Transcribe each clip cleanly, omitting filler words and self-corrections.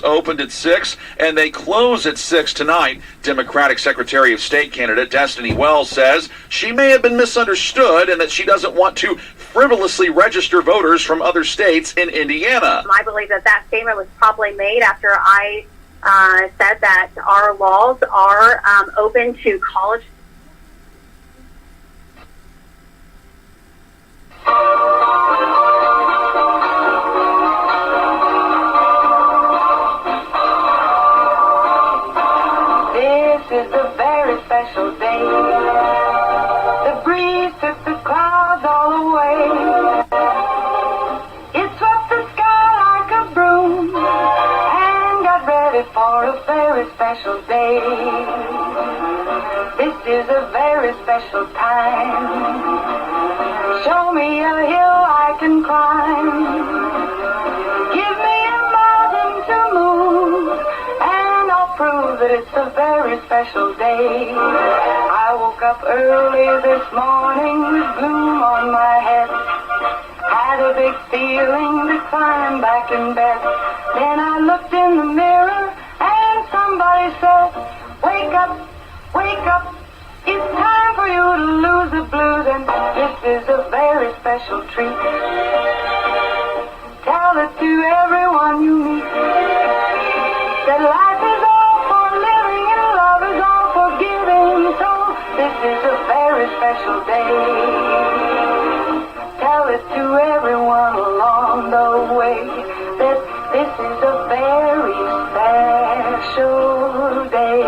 Opened at 6 and they close at 6 tonight. Democratic Secretary of State candidate Destiny Wells says she may have been misunderstood and that she doesn't want to frivolously register voters from other states in Indiana. I believe that statement was probably made after I said that our laws are open to college. This is a very special day. The breeze took the clouds all away. It swept the sky like a broom and got ready for a very special day. This is a very special time. Show me a hill I can climb. Give me a mountain to move, and I'll prove that it's a very special day. I woke up early this morning with gloom on my head. Had a big feeling to climb back in bed. Then I looked in the mirror and somebody said, wake up, wake up. It's time for you to lose the blues, and this is a very special treat. Tell it to everyone you meet that life is all for living and love is all for giving. So this is a very special day. Tell it to everyone along the way that this is a very special day.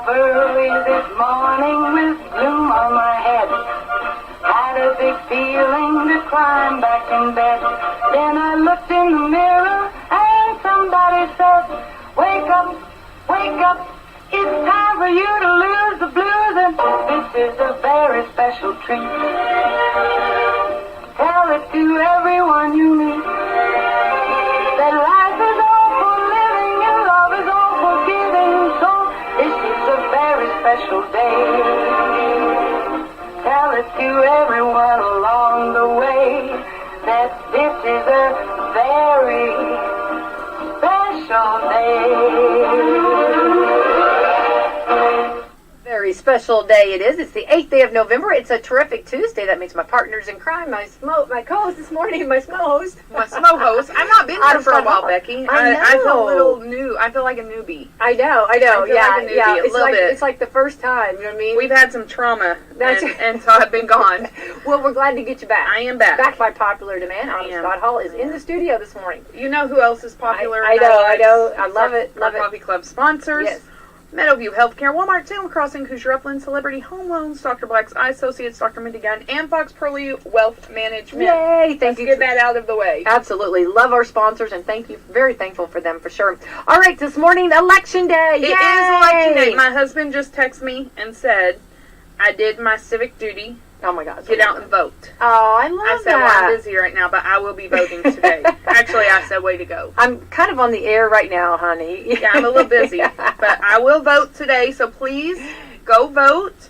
Early this morning with gloom on my head. Had a big feeling to climb back in bed. Then I looked in the mirror and somebody said, wake up, wake up. It's time for you to lose the blues, and this is a very special treat. Tell it to everyone you meet that life is all for living and love is all for giving. So this is a very special day. Tell it to everyone along the way that this is a very special day. Very special day it is. It's the 8th day of November. It's a terrific Tuesday. That means my partners in crime, my co-host this morning, my smo host. My smo host. I've not been here for a while, Becky. I feel a little new. I feel like a newbie. I know. I feel Yeah, like a newbie, a little bit. It's like the first time, you know what I mean? We've had some trauma, and so I've been gone. Well, we're glad to get you back. I am back. Back by popular demand. Scott Hall is in the studio this morning. You know who else is popular? I know. I love it. Our Coffee Club sponsors. Yes. Meadowview Healthcare, Walmart, Salem Crossing, Hoosier Upland, Celebrity Home Loans, Dr. Black's Eye Associates, Dr. Mindy Gunn, and Fox Pearly Wealth Management. Yay! Thank you. Let's get that out of the way. Absolutely. Love our sponsors, and thank you. Very thankful for them, for sure. All right, this morning, Election Day. It is Election Day. My husband just texted me and said, I did my civic duty. Oh, my God. Get out and vote. Oh, I love I said, that. well, I'm busy right now, but I will be voting today. Actually, I said, way to go. I'm kind of on the air right now, honey. Yeah, I'm a little busy, but I will vote today, so please go vote.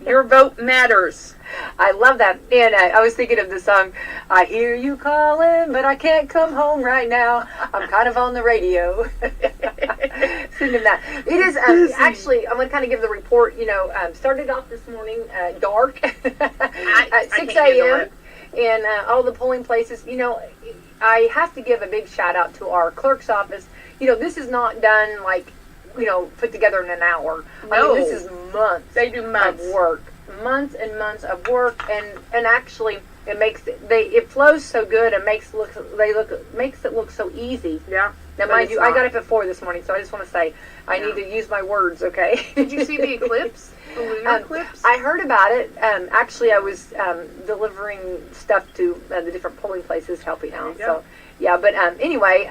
Your vote matters. I love that. And I was thinking of the song, I hear you calling, but I can't come home right now. I'm kind of on the radio. Singing that. It is, actually, I'm going to kind of give the report, started off this morning dark at 6 a.m. And all the polling places, I have to give a big shout out to our clerk's office. This is not done like, put together in an hour. No. I mean, this is months. They do months of work. Months and months of work, and actually it flows so good and makes it look so easy. Yeah. Now, mind you, I got up at 4 this morning, so I just want to say I need to use my words, okay? Did you see the eclipse? The lunar eclipse? I heard about it. Actually, I was delivering stuff to the different polling places, helping out. Yeah. So, yeah. But anyway,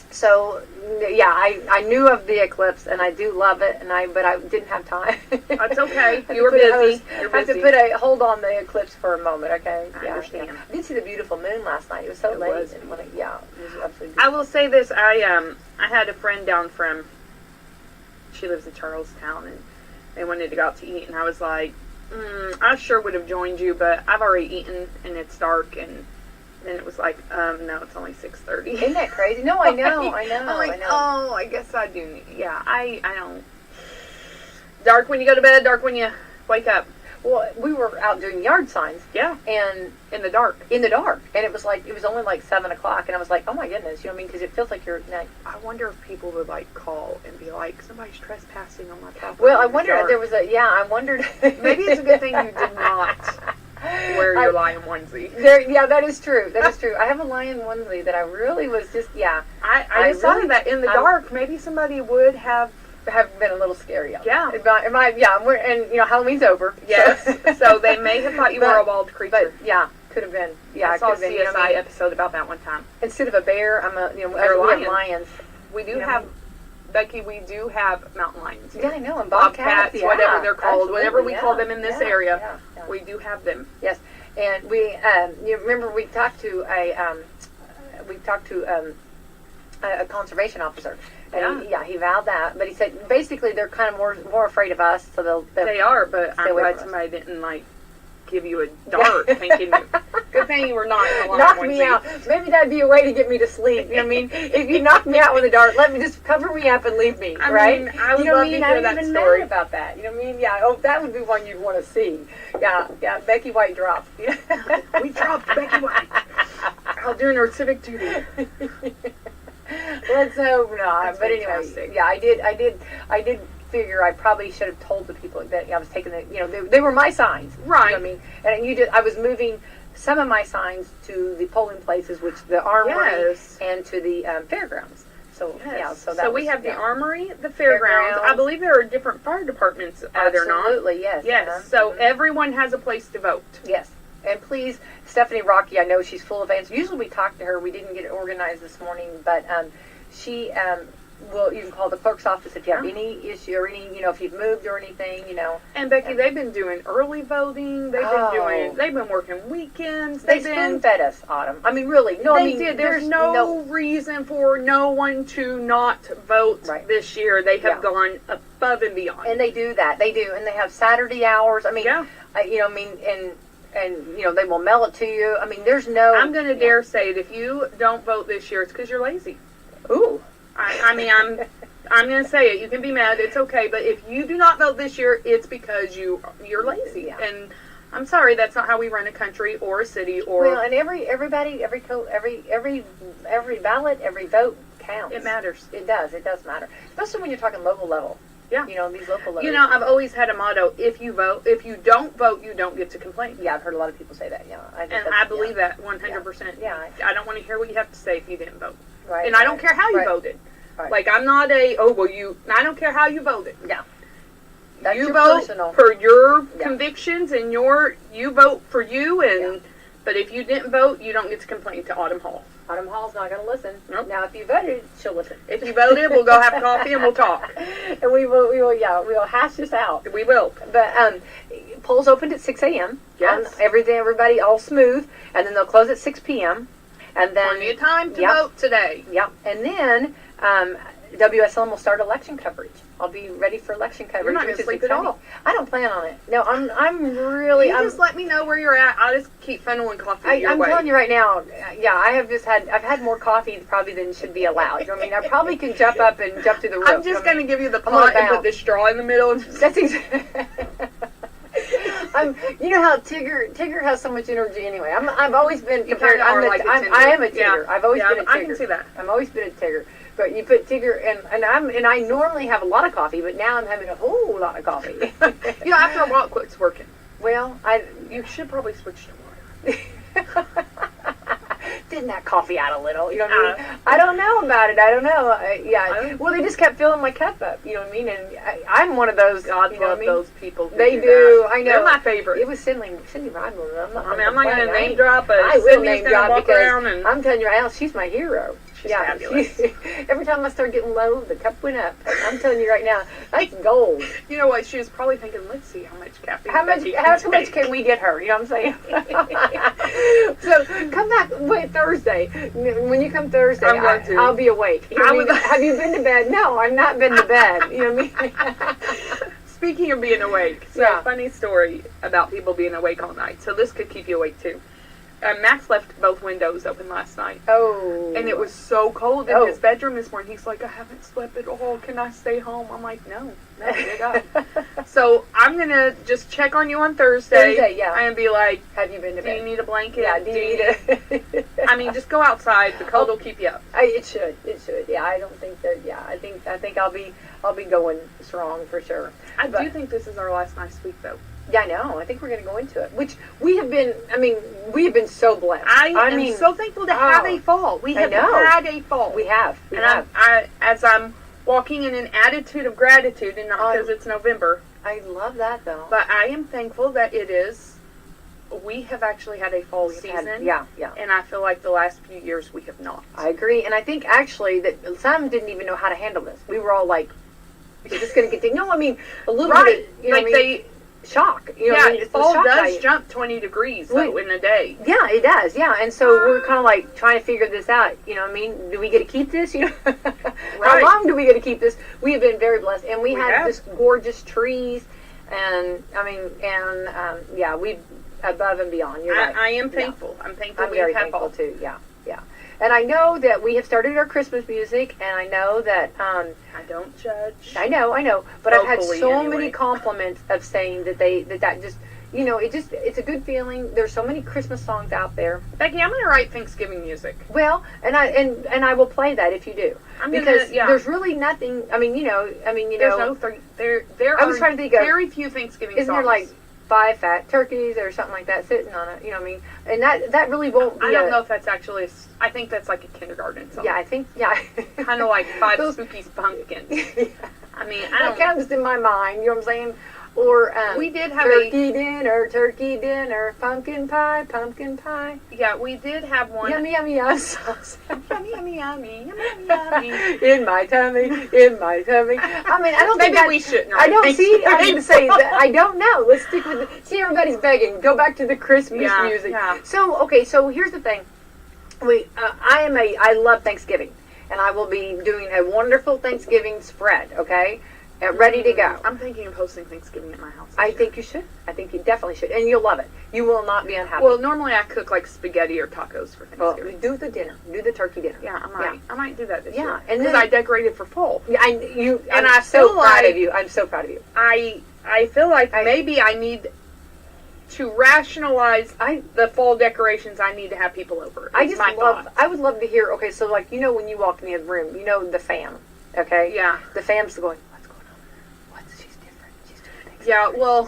So yeah, I knew of the eclipse and I do love it, but I didn't have time. That's okay. You were busy. I have to put a hold on the eclipse for a moment. Okay, I understand. Yeah. I did see the beautiful moon last night. It was so late. Was. And it was absolutely I beautiful. will say this. I had a friend down from. She lives in Charlestown, and they wanted to go out to eat, and I was like, I sure would have joined you, but I've already eaten, and it's dark, and then it was like, no, it's only 6:30. Isn't that crazy? No, I know. I'm like, oh, I guess I do. Yeah, I don't. Dark when you go to bed, dark when you wake up. Well, we were out doing yard signs. Yeah. And in the dark. And it was only like 7 o'clock, and I was like, oh my goodness, you know what I mean? Because it feels like you're. I wonder if people would like call and be like, somebody's trespassing on my property. Well, I wonder if there was I wondered. Maybe it's a good thing you did not wear your lion onesie. Yeah, that is true. That is true. I have a lion onesie that I really was just, I just thought of that in the dark. Maybe somebody would have been a little scary. Yeah. And Halloween's over. Yes. So they may have thought you were a wild creature. But yeah, could have been. Yeah, I saw a could have been. CSI episode about that one time. Instead of a bear, I'm a They're we have lions. We do have. Becky, we do have mountain lions. Yeah, I know. And bobcats, whatever they're called. Absolutely, Whenever we call them in this area, yeah. we do have them. Yes, and we. You remember we talked to a conservation officer. And he vowed that, but he said basically they're kind of more afraid of us, so they are. But I'm glad somebody didn't give you a dart, thinking. Good thing you were not in the line. Knock me out. Maybe that'd be a way to get me to sleep. You know what I mean? If you knock me out with a dart, let me just cover me up and leave me. Right? I would love to hear that story. Mad about that. You know what I mean? Yeah. Oh, that would be one you'd want to see. Yeah. Becky White dropped. We dropped Becky White out doing her civic duty. Let's hope not. That's but fantastic. Anyway, I did figure I probably should have told the people that I was taking they were my signs. Right. You know what I mean? And I was moving some of my signs to the polling places, which the armory and to the fairgrounds. So so we have the armory, the fairgrounds. I believe there are different fire departments. Are there not? Absolutely, yes. Yes. So everyone has a place to vote. Yes. And please, Stephanie Rocky, I know she's full of answers. Usually we talk to her. We didn't get it organized this morning, but she you can call the clerk's office if you have any issue or if you've moved or anything, And Becky, they've been doing early voting. They've been working weekends. They spoon-fed us, Autumn. I mean, really. No, they did. There's no reason for no one to not vote this year. They have gone above and beyond. And they do that. They do. And they have Saturday hours. I mean, and they will mail it to you. I mean, there's no... I'm going to dare say that if you don't vote this year, it's because you're lazy. Ooh. I'm going to say it. You can be mad. It's okay. But if you do not vote this year, it's because you're lazy. Yeah. And I'm sorry, that's not how we run a country or a city or... Well, and every ballot, every vote counts. It matters. It does. It does matter. Especially when you're talking local level. Yeah. These local levels. I've always had a motto, if you don't vote, you don't get to complain. Yeah, I've heard a lot of people say that, I believe that 100%. Yeah. I don't want to hear what you have to say if you didn't vote. Right. And I don't care how you voted. Right. Like, I'm not I don't care how you voted. Yeah. That's you your vote personal. For your convictions and you vote for you, but if you didn't vote, you don't get to complain to Autumn Hall. Autumn Hall's not going to listen. Nope. Now, if you voted, she'll listen. If you voted, we'll go have coffee and we'll talk. And we will hash this out. We will. But polls opened at 6 a.m. Yes. Everybody all smooth, and then they'll close at 6 p.m. And then plenty of time to vote today. Yep. And then WSLM will start election coverage. I'll be ready for election coverage. You're not going to sleep at all. I don't plan on it. No, I'm really. You just let me know where you're at. I'll just keep funneling coffee your way. I'm telling you right now. Yeah, I've had more coffee probably than should be allowed. You know what I mean? I probably can jump up and jump to the roof. I'm just going to give you the pot and put the straw in the middle. That's exactly. You know how Tigger has so much energy anyway. I've always been compared. I am a Tigger. Yeah. I've always been a Tigger. I can see that. I've always been a Tigger. But you put Tigger and I normally have a lot of coffee, but now I'm having a whole lot of coffee. After a while, it quits working. Well, you should probably switch to water. thin that coffee out a little. You know what I mean? I don't know about it. I don't know. Well, they just kept filling my cup up. You know what I mean? And I'm one of those. God you know love what I mean? those people. They do. I know. They're my favorite. It was Cindy Rodwell. I'm not going to name drop, but I will Cindy's name going to drop walk because around and I'm telling you right now, she's my hero. she's fabulous. Every time I start getting low, the cup went up. I'm telling you right now, that's gold. You know what? She was probably thinking, let's see how much caffeine. How Becky much can we get her? You know what I'm saying? So come back Thursday. When you come Thursday, I'm going to. I'll be awake. You know what I mean? Have you been to bed? No, I've not been to bed. You know what I mean? Speaking of being awake, so funny story about people being awake all night. So this could keep you awake too. Max left both windows open last night. Oh. And it was so cold in his bedroom this morning. He's like, I haven't slept at all. Can I stay home? I'm like, no, get up. So I'm going to just check on you on Thursday. And be like, have you been to bed? Do you need a blanket? Yeah, do you need a... I mean, just go outside. The cold will keep you up. It should. Yeah, I don't think that, I think I'll be going strong for sure. I do think this is our last nice week, though. Yeah, I know. I think we're going to go into it, which we have been so blessed. I am so thankful to have a fall. We have had a fall. We have. As I'm walking in an attitude of gratitude, and not because it's November. I love that, though. But I am thankful that we have actually had a fall season. Yeah. And I feel like the last few years we have not. I agree. And I think actually that some didn't even know how to handle this. We were all like, is this going to continue? No, I mean, a little bit. You know like they... shock. You know what I mean? Fall does jump 20 degrees though in a day. Yeah, it does. Yeah, and so we're kind of like trying to figure this out. You know what I mean? Do we get to keep this? You know, how long do we get to keep this? We have been very blessed, and we had just gorgeous trees, and we above and beyond. You're right. I am thankful. I'm thankful. I'm very thankful too. Yeah. And I know that we have started our Christmas music, and I know that... I don't judge. I know. But I've had so many compliments of saying that that just... You know, it's a good feeling. There's so many Christmas songs out there. Becky, I'm going to write Thanksgiving music. Well, and I will play that if you do. There's really nothing... There's no... There I was trying to think of... very few Thanksgiving songs. Isn't there like 5 fat turkeys or something like that sitting on it? You know what I mean? And that really won't be... I don't know if that's actually... I think that's like a kindergarten song. Yeah, I think... Yeah. Kind of like 5 spooky pumpkins. I mean, that comes to my mind. You know what I'm saying? Or we did have turkey dinner, pumpkin pie. Yeah, we did have one. Yummy sauce. yummy. In my tummy. I mean, I don't Maybe think we shouldn't. I don't see. I'm going to say that I don't know. Let's stick with it. See, everybody's begging. Go back to the Christmas music. Yeah. So here's the thing. I love Thanksgiving, and I will be doing a wonderful Thanksgiving spread. Okay. Ready to go. I'm thinking of hosting Thanksgiving at my house. I think you should. I think you definitely should. And you'll love it. You will not be unhappy. Well, normally I cook like spaghetti or tacos for Thanksgiving. Well, do the dinner. Do the turkey dinner. Yeah, I might do that this year. Yeah. Because I decorated for fall. Yeah, I'm so proud of you. I'm so proud of you. I feel like maybe I need to rationalize the fall decorations. I need to have people over. I would love to hear, okay, so like, when you walk in the room, the fam, okay? Yeah. The fam's going, yeah, well,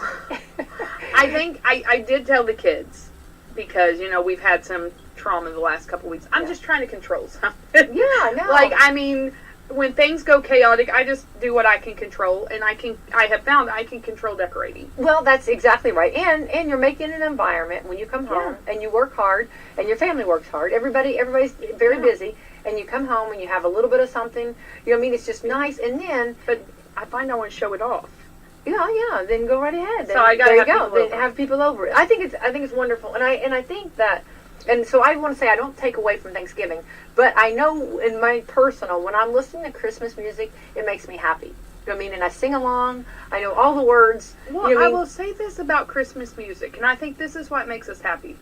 I think I did tell the kids because, we've had some trauma the last couple weeks. I'm just trying to control something. Yeah, I know. Like, I mean, when things go chaotic, I just do what I can control, and I have found I can control decorating. Well, that's exactly right. And you're making an environment when you come home and you work hard and your family works hard. Everybody's very busy, and you come home and you have a little bit of something. You know what I mean? It's just nice. And then, but I find I want to show it off. Yeah. Then go right ahead. So I gotta have people over. I think it's wonderful, and I think that, and so I want to say I don't take away from Thanksgiving, but I know in my personal, when I'm listening to Christmas music, it makes me happy. You know what I mean? And I sing along. I know all the words. Well, you know I will say this about Christmas music, and I think this is what makes us happy.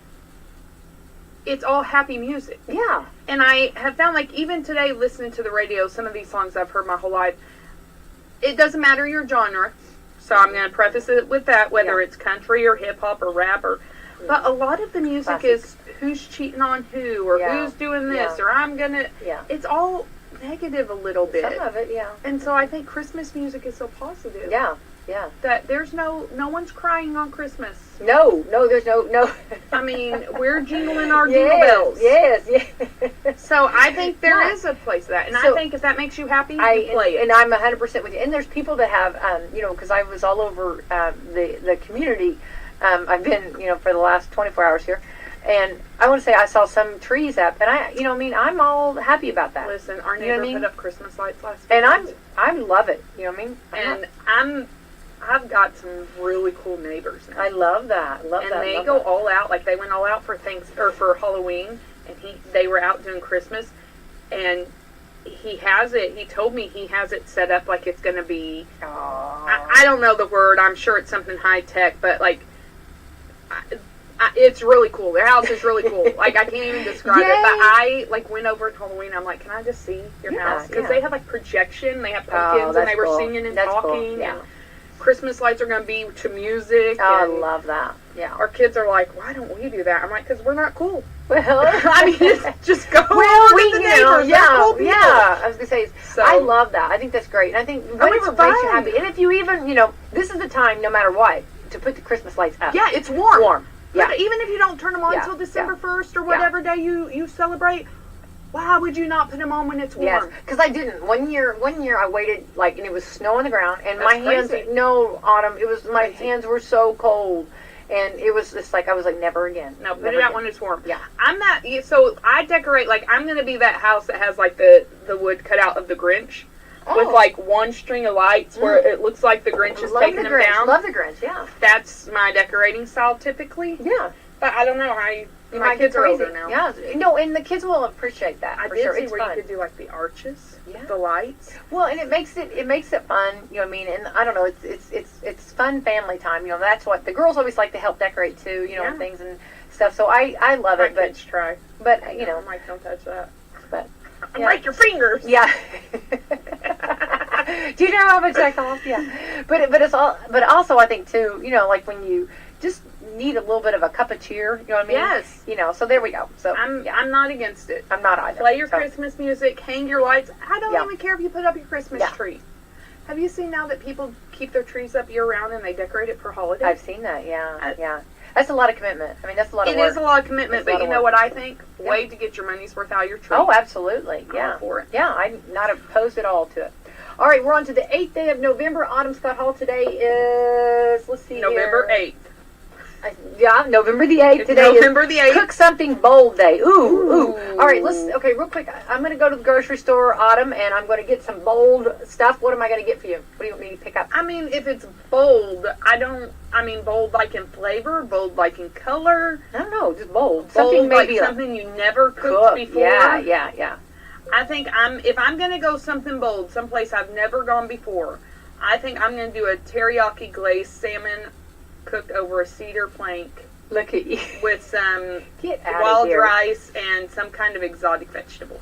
It's all happy music. Yeah. And I have found, like, even today, listening to the radio, some of these songs I've heard my whole life, it doesn't matter your genre. So I'm going to preface it with that, whether it's country or hip-hop or rap. But a lot of the music is who's cheating on who, or who's doing this, or I'm going to... Yeah. It's all negative a little bit. Some of it, yeah. And so I think Christmas music is so positive. Yeah. Yeah. that there's no one's crying on Christmas. No, there's no. I mean, we're jingling our jingle bells. Yes. So I think there Yeah. is a place for that, and So, I think if that makes you happy, you play it. And I'm 100% with you. And there's people that have, because I was all over the community. I've been, for the last 24 hours here. And I want to say I saw some trees up, and I'm all happy about that. Listen, our You know neighbor what I mean? put up Christmas lights last And weekend. I love it. You know what I mean? And I've got some really cool neighbors now. I love that. And they go all out, like they went all out for for Halloween, and they were out doing Christmas, and he told me he has it set up like it's going to be, I don't know the word, I'm sure it's something high tech, but like, it's really cool. Their house is really cool. Like, I can't even describe it, but I went over at Halloween. I'm like, can I just see your house? Because they have like projection, they have pumpkins, and they were singing and talking. Cool. Yeah. And Christmas lights are going to be to music. Oh, I and love that. Yeah. our kids are like, why don't we do that? I'm like, because we're not cool. Well, I mean, just go over we, to the neighbors. They're cool people. I was gonna say, So- I love that. I think that's great. And I think whatever it's makes you fun. happy. And if you even, this is the time, no matter what, to put the Christmas lights up. Yeah, it's warm. Warm. Yeah. But even if you don't turn them on Yeah, until December yeah. 1st or whatever day you celebrate, why would you not put them on when it's warm? Yes, because I didn't. One year I waited, and it was snow on the ground, and That's my hands, crazy. Autumn, my Crazy. hands were so cold, and it was just like, I was like, never again. No, put Never it out again. when it's warm. Yeah. I'm not, so I decorate, I'm going to be that house that has, the wood cut out of the Grinch with, one string of lights where it looks like the Grinch is Love taking the them Grinch. down. Love the Grinch, yeah. That's my decorating style typically. Yeah. But I don't know, my kids are older now. Yeah, no, and the kids will appreciate that. I for did sure. see It's where fun. you could do the arches, Yeah. the lights. Well, and it makes it fun. You know what I mean? And I don't know, it's fun family time. That's what the girls always like to help decorate too. Yeah. And things and stuff. So I love My it. But kids try. but I'm like, don't touch that. but I'll break your fingers. yeah. Do you know how much that costs? Yeah. But also I think too. When you just need a little bit of a cup of cheer. You know what I mean? Yes. So there we go. So I'm yeah. I'm not against it. I'm not either. Play your So, Christmas music, hang your lights. I don't Yeah. even care if you put up your Christmas Yeah. tree. Have you seen now that people keep their trees up year round and they decorate it for holidays? I've seen that. Yeah. Yeah. That's a lot of commitment. I mean, that's a lot of It work. is a lot of commitment, It's a but lot you of know work. what I think? Yeah. Way to get your money's worth out of your tree. Oh, absolutely. I'm Yeah. all for it. Yeah, I'm not opposed at all to it. All right, we're on to the 8th day of November. Autumn Scott Hall today is, let's see November here. 8th. Yeah, November the 8th. It's Today November the is 8th. Cook Something Bold Day. Ooh. Ooh. All right, okay, real quick. I'm going to go to the grocery store, Autumn, and I'm going to get some bold stuff. What am I going to get for you? What do you want me to pick up? I mean, if it's bold, bold like in flavor, bold like in color, I don't know, just bold. bold Something like maybe something you never cooked cooked. before. Yeah. I think if I'm going to go something bold, someplace I've never gone before, I think I'm going to do a teriyaki glazed salmon cooked over a cedar plank Look at you. with some Get out of wild here. rice and some kind of exotic vegetable.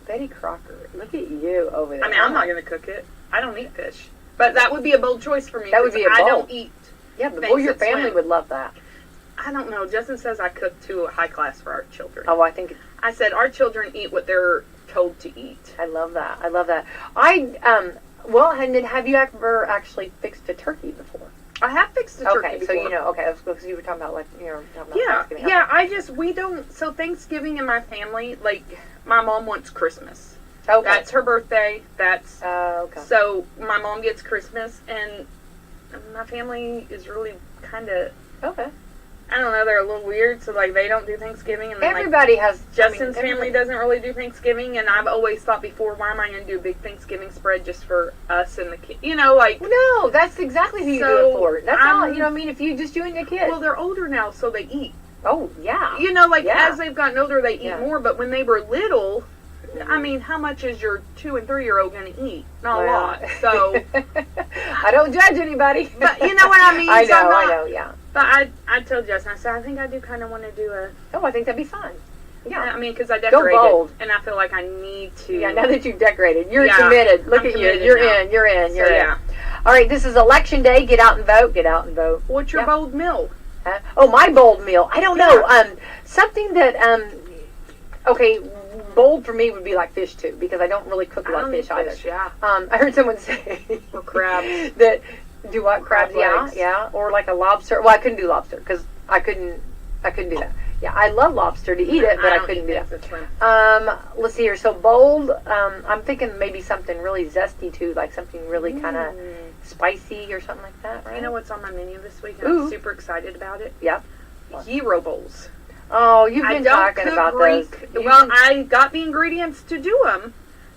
Betty Crocker, look at you over there. I mean, I'm not going to cook it. I don't eat fish. But that would be a bold choice for me. That would 'cause be a I bold. don't eat. Yeah, but things your that family swim. would love that. I don't know. Justin says I cook too high class for our children. Oh, I think I said our children eat what they're told to eat. I love that. Well, and then have you ever actually fixed a turkey before? I have fixed a turkey Okay, before. so because you were talking about talking about Yeah, Thanksgiving. yeah. We don't. So Thanksgiving in my family, my mom wants Christmas. Okay. That's her birthday. That's Okay. so my mom gets Christmas, and my family is really kind of. Okay. I don't know. They're a little weird, so they don't do Thanksgiving, and then Everybody has. Justin's family doesn't really do Thanksgiving, and I've always thought before, why am I going to do a big Thanksgiving spread just for us and the kids? No, that's exactly who you do So, it for. That's all. I'm- You know what I mean? If you just you and your kids. Well, they're older now, so they eat. Oh yeah. Yeah. As they've gotten older, they eat Yeah. more. But when they were little, I mean, how much is your 2 and 3-year-old going to eat? Not a Well. lot. So, I don't judge anybody. but you know what I mean. I So I'm know. not- I know. Yeah. But I told Justin, I said, I think I do kind of want to do a. Oh, I think that'd be fun. Yeah. I mean, because I decorated, bold. and I feel like I need to. Yeah. Now that you've decorated, you're Yeah, committed. Look I'm at you. committed You're now. in. You're in. You're So, in. yeah. All right. This is election day. Get out and vote. Get out and vote. What's your Yeah. bold meal? Oh, my bold meal. I don't know. Something that okay, bold for me would be like fish too, because I don't really cook a lot of fish either. Yeah. I heard someone say Or crabs. that Do what? Crabs? Yeah, legs. yeah. Or like a lobster. Well, I couldn't do lobster because I couldn't do that. Yeah, I love lobster to eat it, but I couldn't do that. Let's see here. So bold. I'm thinking maybe something really zesty too, like something really kind of spicy or something like that. Right? You know what's on my menu this week? And I'm super excited about it. Yep. Gyro bowls. Oh, you've been talking about those. Well, I got the ingredients to do them,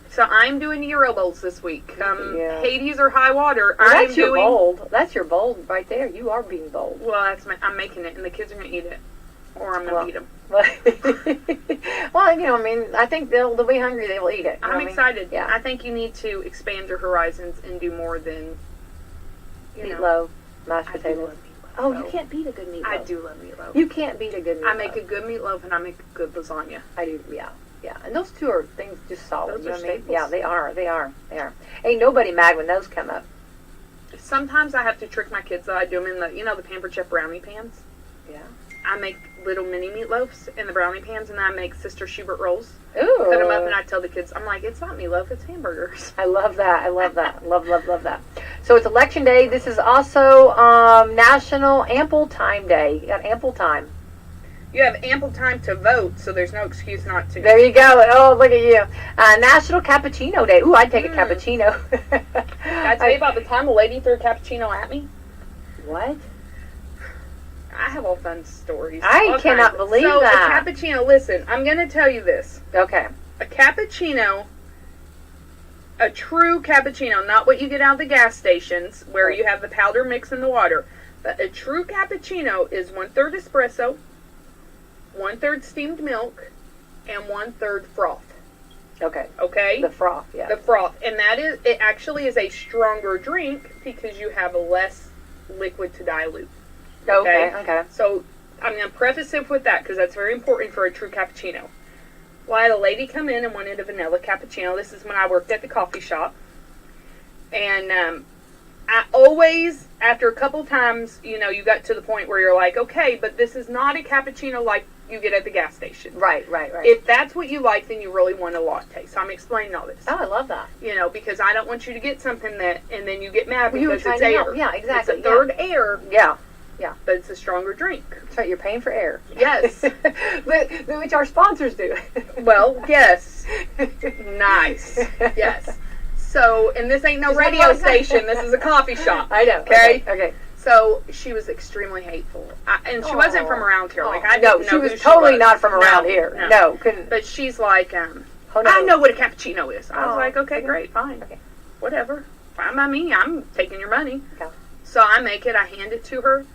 so I'm doing gyro bowls this week. Hades or high water. Well, that's your bold. That's your bold right there. You are being bold. Well, I'm making it, and the kids are gonna eat it, or I'm gonna eat them. Well, you know, I mean, I think they'll be hungry. They will eat it. I'm excited. Yeah. I think you need to expand your horizons and do more than meatloaf, mashed potatoes. Meatloaf. Oh, you can't beat a good meatloaf. I do love meatloaf. You can't beat a good meatloaf. I make a good meatloaf and I make a good lasagna. I do, yeah. And those two are things just solid. Those you know are what I mean? staples. Yeah, they are. Ain't nobody mad when those come up. Sometimes I have to trick my kids, though. I do them in the Pampered Chef brownie pans. Yeah. I make little mini meatloafs in the brownie pans, and I make Sister Schubert rolls. Ooh. Put them up, and I tell the kids, I'm like, it's not meatloaf, it's hamburgers. I love that. love that. So it's Election Day. This is also National Ample Time Day. You got ample time. You have ample time to vote, so there's no excuse not to. There you go. Oh, look at you. National Cappuccino Day. Ooh, I'd take a cappuccino. Did I tell you about the time a lady threw a cappuccino at me? What? I have all fun stories. I cannot believe that. So a cappuccino, listen, I'm going to tell you this. Okay. A cappuccino, a true cappuccino, not what you get out of the gas stations where you have the powder mix in the water, but a true cappuccino is 1/3 espresso, 1/3 steamed milk, and 1/3 froth. Okay. Okay? The froth, yeah. The froth. And it actually is a stronger drink because you have less liquid to dilute. Okay. So I'm going to preface it with that because that's very important for a true cappuccino. Well, I had a lady come in and wanted a vanilla cappuccino. This is when I worked at the coffee shop. And I always, after a couple times, you got to the point where you're like, okay, but this is not a cappuccino like you get at the gas station. Right. If that's what you like, then you really want a latte. So I'm explaining all this. Oh, I love that. Because I don't want you to get something and then you get mad Well, you were because it's trying to air. help. Yeah, exactly. It's a third air. Yeah. But it's a stronger drink. That's right, you're paying for air. Yes. Which our sponsors do. Well, yes. Nice. Yes. So, and this ain't no radio station. This is a coffee shop. I know. Okay? So, she was extremely hateful. And she wasn't from around here. Like, I didn't know she was who totally she was. not from around here. No, couldn't. But she's like, Oh, no. I know what a cappuccino is. I was Oh, like, okay, okay. great, fine. Okay. Whatever. Fine by me. I'm taking your money. Okay. So I make it. I hand it to her.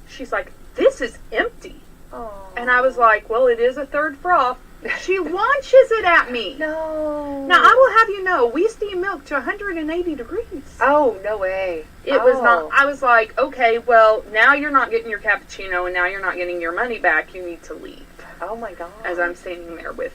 She's like, this is empty. Oh. And I was like, well, it is a third froth. She launches it at me. No. Now, I will have you know, we steam milk to 180 degrees. Oh, no way. It was not, I was like, okay, well, now you're not getting your cappuccino and now you're not getting your money back. You need to leave. Oh, my God. As I'm standing there with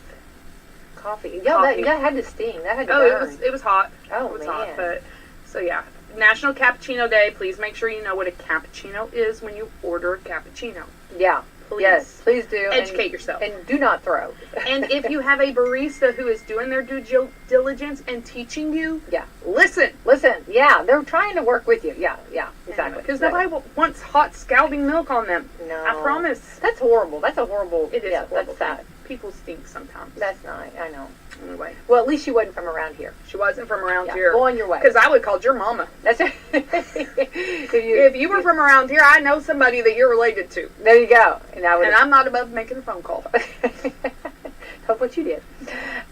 coffee. Yeah, coffee. that had to steam. That had to burn. It was hot. Oh, it was man. hot. But, so yeah. National Cappuccino Day. Please make sure you know what a cappuccino is when you order a cappuccino. Yeah. Please. Yes, please do. Educate yourself. And do not throw. And if you have a barista who is doing their due diligence and teaching you, listen. Yeah, they're trying to work with you. Yeah, exactly. Because nobody wants hot scalding milk on them. No. I promise. That's horrible. That's a horrible. It is yeah, horrible. that's sad. People stink sometimes. That's not. I know. Anyway. Well, at least she wasn't from around here. She wasn't from around here. Go on your way. Because I would have called your mama. That's it. If you were from around here, I know somebody that you're related to. There you go. And I'm not above making a phone call. Hope what you did.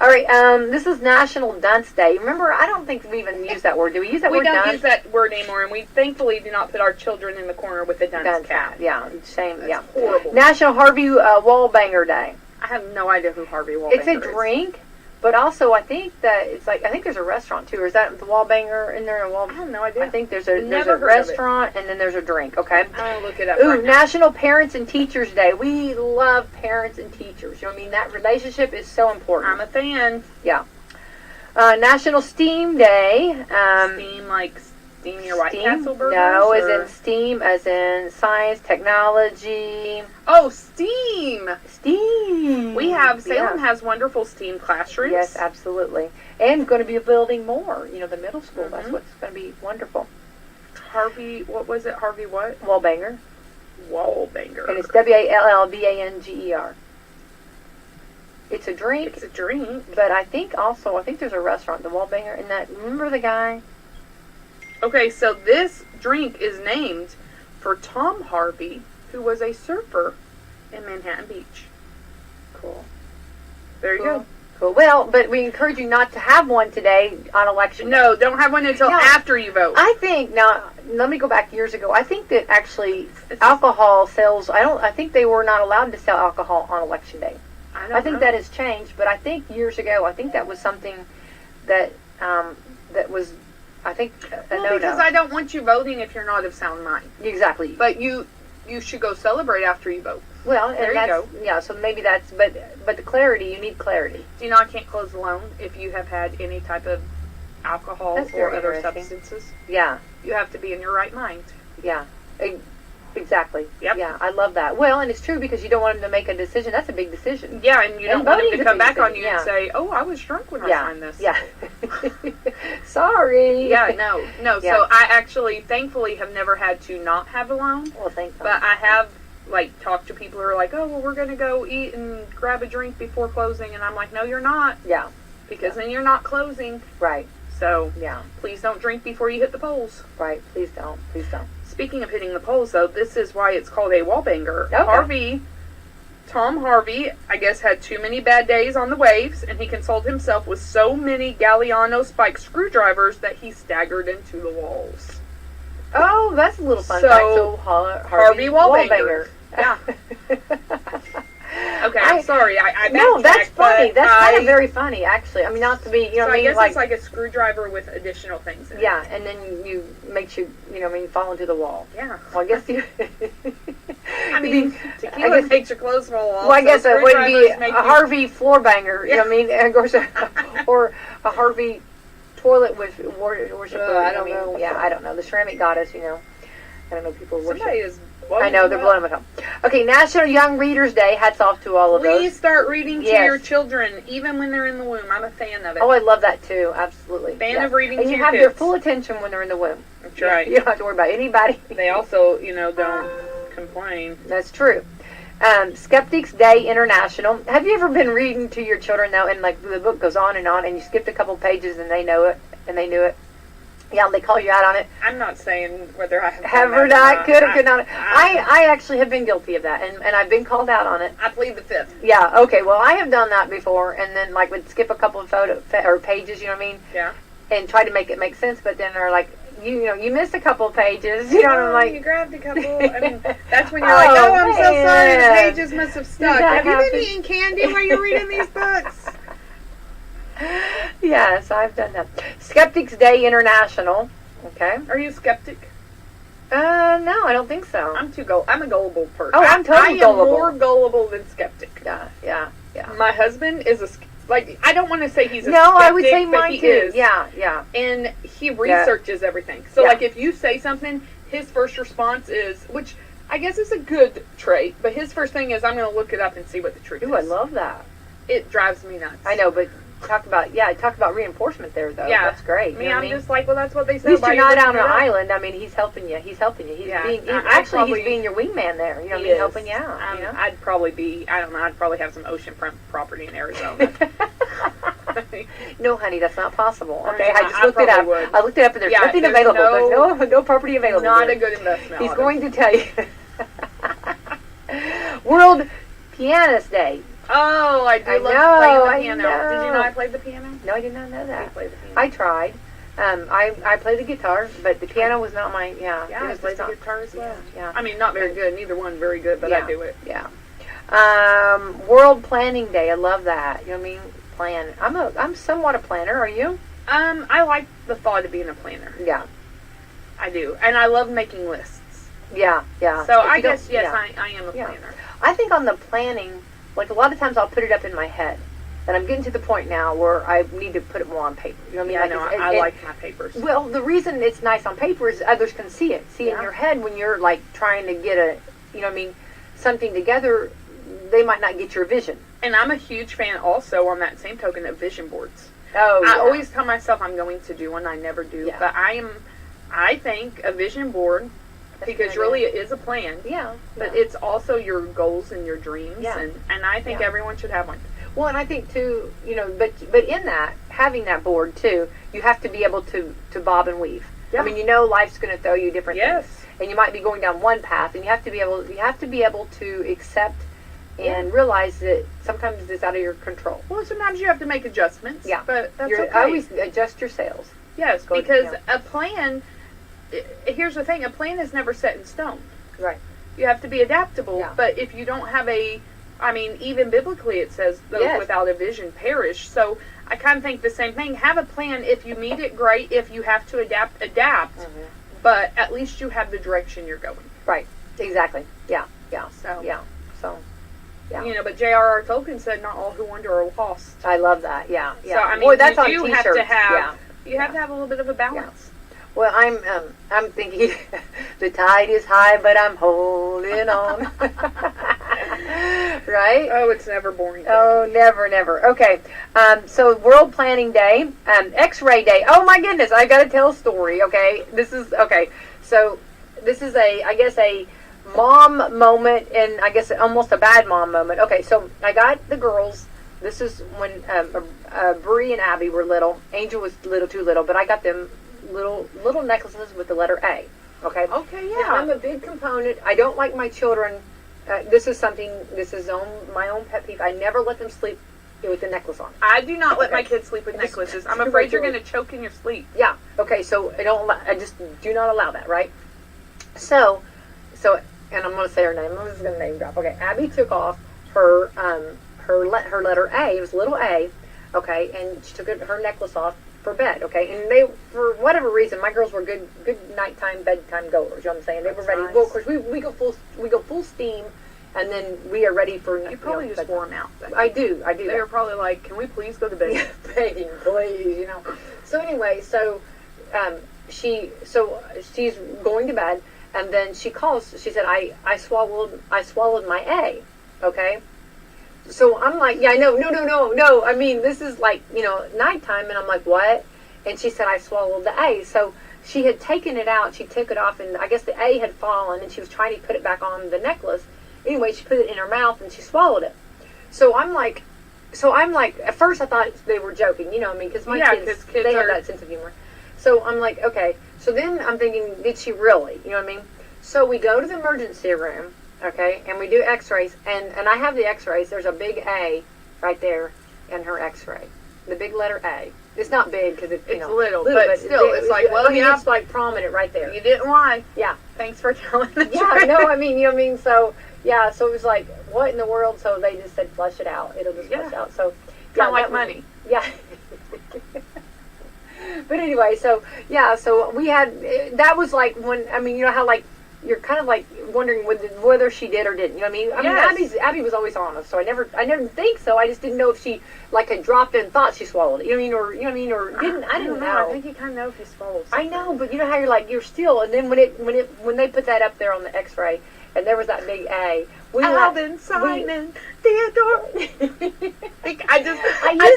All right. This is National Dunce Day. Remember, I don't think we even use that word. Do we use that word? We don't use that word anymore, and we thankfully do not put our children in the corner with a dunce cap. Yeah, shame. That's horrible. National Harvey Wallbanger Day. I have no idea who Harvey Wallbanger is. It's a drink, but also I think that it's like, I think there's a restaurant too. Or is that the Wallbanger in there? I have no idea. I think there's a Never heard restaurant and then there's a drink. Okay. I'll look it up. Ooh, right now. National Parents and Teachers Day. We love parents and teachers. You know what I mean? That relationship is so important. I'm a fan. Yeah. National Steam Day. Steam like steam your White Castle burgers? No, as in STEAM, as in science, technology. Oh, STEAM. STEAM. We have, Salem has wonderful STEAM classrooms. Yes, absolutely. And going to be building more. The middle school. That's what's going to be wonderful. Harvey, what was it? Harvey what? Wallbanger. Wallbanger. And it's Wallbanger. It's a drink. It's a drink. But I think there's a restaurant, the Wallbanger, and that, remember the guy? Okay, so this drink is named for Tom Harvey, who was a surfer in Manhattan Beach. Cool. There you go. Cool. Well, but we encourage you not to have one today on election day. No, don't have one until after you vote. I think, now, let me go back years ago. I think that actually alcohol sales, I think they were not allowed to sell alcohol on election day. I think that has changed, but I think years ago, I think that was something that that was, I think, a no-no. Because I don't want you voting if you're not of sound mind. Exactly. But you should go celebrate after you vote. Well, there and you go. Yeah, so maybe that's, but the clarity, you need clarity. Do you know I can't close the loan if you have had any type of alcohol That's or very other interesting. substances? Yeah. You have to be in your right mind. Yeah. Exactly. Yep. Yeah, I love that. Well, and it's true because you don't want them to make a decision. That's a big decision. Yeah, and you don't want them voting's to a come big back on decision, you and say, "Oh, I was drunk when I signed this." Yeah. Sorry. Yeah, no. Yeah. So I actually, thankfully, have never had to not have a loan. Well, thank God. But I have, talked to people who are like, "Oh, well, we're going to go eat and grab a drink before closing." And I'm like, "No, you're not." Yeah. Because then you're not closing. Right. So, yeah. Please don't drink before you hit the polls. Right. Please don't. Please don't. Speaking of hitting the polls, though, this is why it's called a wallbanger. Okay. Tom Harvey, I guess, had too many bad days on the waves, and he consoled himself with so many Galliano spike screwdrivers that he staggered into the walls. Oh, that's a little fun So, fact. So Harvey Wallbanger. Yeah. Okay, I'm sorry. I no, that's funny. But That's kind of very funny, actually. I mean, not to be, so what I I mean? guess it's like a screwdriver with additional things in it. Yeah, and then you makes you, fall into the wall. Yeah. Well, I guess you. I mean, tequila makes your clothes fall off. Well, I guess it would be a make Harvey floor banger. You know what I mean? And of course, or a Harvey toilet worshiper. I don't know. Yeah, I don't know. The ceramic goddess, I don't know. People worship. Somebody is. I know, they're blowing them up. Okay, National Young Readers Day. Hats off to all of those. Please start reading to your children, even when they're in the womb. I'm a fan of it. Oh, I love that too. Absolutely. Fan of reading and to you your have kids. their full attention when they're in the womb. That's right. You don't have to worry about anybody. They also, don't complain. That's true. Skeptics Day International. Have you ever been reading to your children, though, and the book goes on, and you skipped a couple pages and they know it, and they knew it? Yeah, they call you out on it. I'm not saying whether I have or not, could or could not. I actually have been guilty of that, and I've been called out on it. I plead the fifth. Yeah, okay, well, I have done that before, and then, would skip a couple of or pages, you know what I mean? Yeah. And try to make it make sense, but then they're like, you missed a couple of pages, and I'm like... You grabbed a couple, I mean, that's when you're I'm so sorry, the pages must have stuck. Have you been eating candy while you're reading these books? Yes, I've done that. Skeptics Day International. Okay. Are you a skeptic? No, I don't think so. I'm a gullible person. Oh, I'm totally gullible. I am more gullible than skeptic. Yeah. My husband is I don't want to say he's a skeptic. No, I would say but mine he too. is. Yeah. And he researches everything. So, if you say something, his first response is, which I guess is a good trait, but his first thing is, I'm going to look it up and see what the truth is. Ooh, I love that. It drives me nuts. I know, but talk about reinforcement there, though. Yeah. That's great. I'm just like, well, that's what they say. At least you're not out on an island. I mean, he's helping you. He's being, he's being your wingman there. You know, helping you out. I'd probably I'd probably have some oceanfront property in Arizona. No, honey, that's not possible. Okay, I just looked it up. Would. I looked it up, and there's nothing available. There's no property available. Not a good investment. He's going to tell you. World Pianist Day. Oh, I do love playing the piano. Did you know I played the piano? No, I did not know that. I played the piano. I tried. I played the guitar, but the piano was not my, Yeah, I played the guitar as well. Yeah. I mean, not very good. Neither one very good, but I do it. Yeah. World Planning Day. I love that. You know what I mean? Plan. I'm somewhat a planner. Are you? I like the thought of being a planner. Yeah. I do. And I love making lists. Yeah. So I guess, yes, I am a planner. I think on the planning, a lot of times I'll put it up in my head. And I'm getting to the point now where I need to put it more on paper. You know what I mean? Yeah, I like my papers. Well, the reason it's nice on paper is others can see it. See in your head when you're trying to get something together, they might not get your vision. And I'm a huge fan also on that same token of vision boards. Oh, I always tell myself I'm going to do one. I never do. Yeah. But I I think a vision board, because really it is a plan. Yeah. But it's also your goals and your dreams. Yeah. And I think everyone should have one. Well, and I think too, but in that, having that board too, you have to be able to bob and weave. Yeah. I mean, life's going to throw you different things, and you might be going down one path, and you have to be able to accept and realize that sometimes it's out of your control. Well, sometimes you have to make adjustments. Yeah, but that's okay. Always adjust your sails. Yes, because a plan. Here's the thing: a plan is never set in stone. Right. You have to be adaptable. Yeah. But if you don't have even biblically it says those without a vision perish. So I kind of think the same thing. Have a plan. If you meet it, great. If you have to adapt. Mm-hmm. But at least you have the direction you're going. Right. Exactly. Yeah. Yeah. So. Yeah. So. Yeah. But J.R.R. Tolkien said, "Not all who wander are lost." I love that. Yeah. Yeah. So I mean, boy, that's you on do t-shirts. have to have. Yeah. You have to have a little bit of a balance. Well, I'm thinking the tide is high, but I'm holding on. Right? Oh, it's never boring. Oh, never, never. Okay. So World Planning Day, X-Ray Day. Oh my goodness, I got to tell a story. Okay, So this is a mom moment, and I guess almost a bad mom moment. Okay, so I got the girls. This is when Bree and Abby were little. Angel was too little, but I got them little necklaces with the letter A. Okay. Okay. Yeah. Now, I'm a big proponent. I don't like my children. This is my own pet peeve. I never let them sleep with the necklace on. I do not let my kids sleep with necklaces. I'm afraid you're going to choke in your sleep. Yeah. Okay. So I just do not allow that. Right. So, and I'm going to say her name. I'm just going to name drop. Okay. Abby took off her letter A. It was little A. Okay, and she took her necklace off for bed. Okay, and they, for whatever reason, my girls were good nighttime bedtime goers. You know what I'm saying? They were ready. Nice. Well, of course, we go full steam, and then we are ready for. You probably just wore them out. I do. They were probably like, "Can we please go to bed?" Begging, please. So anyway, she's going to bed, and then she calls. She said, "I swallowed my A." Okay. So I'm like, yeah, no. I mean, this is like, nighttime. And I'm like, what? And she said, I swallowed the A. So she had taken it out. She took it off, and I guess the A had fallen, and she was trying to put it back on the necklace. Anyway, she put it in her mouth, and she swallowed it. So I'm like, at first I thought they were joking, because my kids they have that sense of humor. So I'm like, okay. So then I'm thinking, did she really? You know what I mean? So we go to the emergency room. Okay, and we do x-rays, and I have the x-rays. There's a big A right there in her x-ray. The big letter A. It's not big because it's little, but still, it's like, it's like prominent right there. You didn't lie. Yeah. Thanks for telling the truth. Yeah, no, I mean, so, yeah, so it was like, what in the world? So they just said, flush it out. It'll just flush out. So, kind of like money. Yeah. But anyway, so we had, that was like when, how like, you're kind of like wondering whether she did or didn't. You know what I mean? Abby was always honest, so I never think so. I just didn't know if she like had dropped in, thought she swallowed it. Or didn't. I didn't know. I think you kind of know if you swallowed something. I know, but you know how you're still. And then when they put that up there on the X-ray, and there was that big A. Alvin, Simon, Theodore. I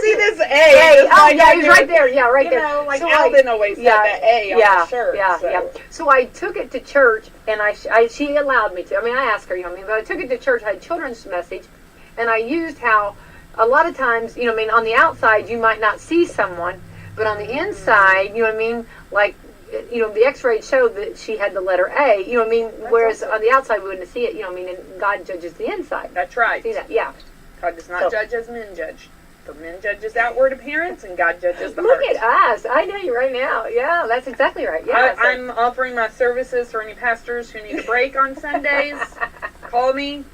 see this A. Oh, yeah, he's right there. Yeah, right there. Like so Alvin always had that A on his shirt. Yeah. So I took it to church, and she allowed me to. I asked her, but I took it to church. I had children's message, and I used how a lot of times, on the outside you might not see someone, but on the inside, like. The X-ray showed that she had the letter A, whereas awesome. On the outside we wouldn't see it, and God judges the inside. That's right. See that? Yeah. God does not judge as men judge. For men judges outward appearance, and God judges the heart. Look at us. I know you right now. Yeah, that's exactly right. Yeah. I'm offering my services for any pastors who need a break on Sundays. Call me.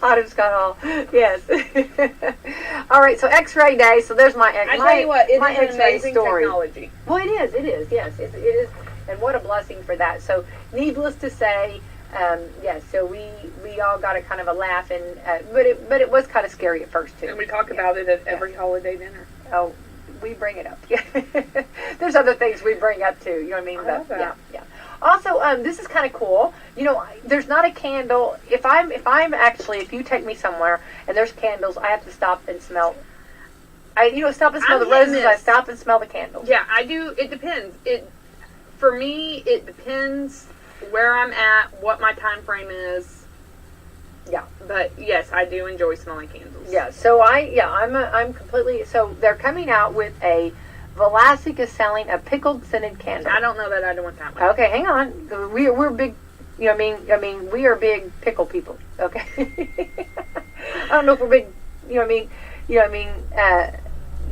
Autumn Scott Hall. Yes. All right, so X-ray Day. So there's my X-ray. I tell you what, it's my an amazing story. Technology. Well, it is. Yes, it is. And what a blessing for that. So, needless to say, so we all got a kind of a laugh, and but it was kind of scary at first too. And we talk about it at every holiday dinner. Oh, we bring it up. Yeah. There's other things we bring up too. You know what I mean? I love that. Yeah. Also, this is kind of cool. There's not a candle. If you take me somewhere and there's candles, I have to stop and smell. Stop and smell the roses. I stop and smell the candles. Yeah, I do. It depends. For me, it depends where I'm at, what my time frame is. Yeah. But yes, I do enjoy smelling candles. Yeah. So I'm completely. So they're coming out with a. Vlasic is selling a pickled scented candle. I don't know that I don't want that one. Okay, hang on. We're big. You know what I mean? We are big pickle people. Okay. I don't know if we're big. You know what I mean?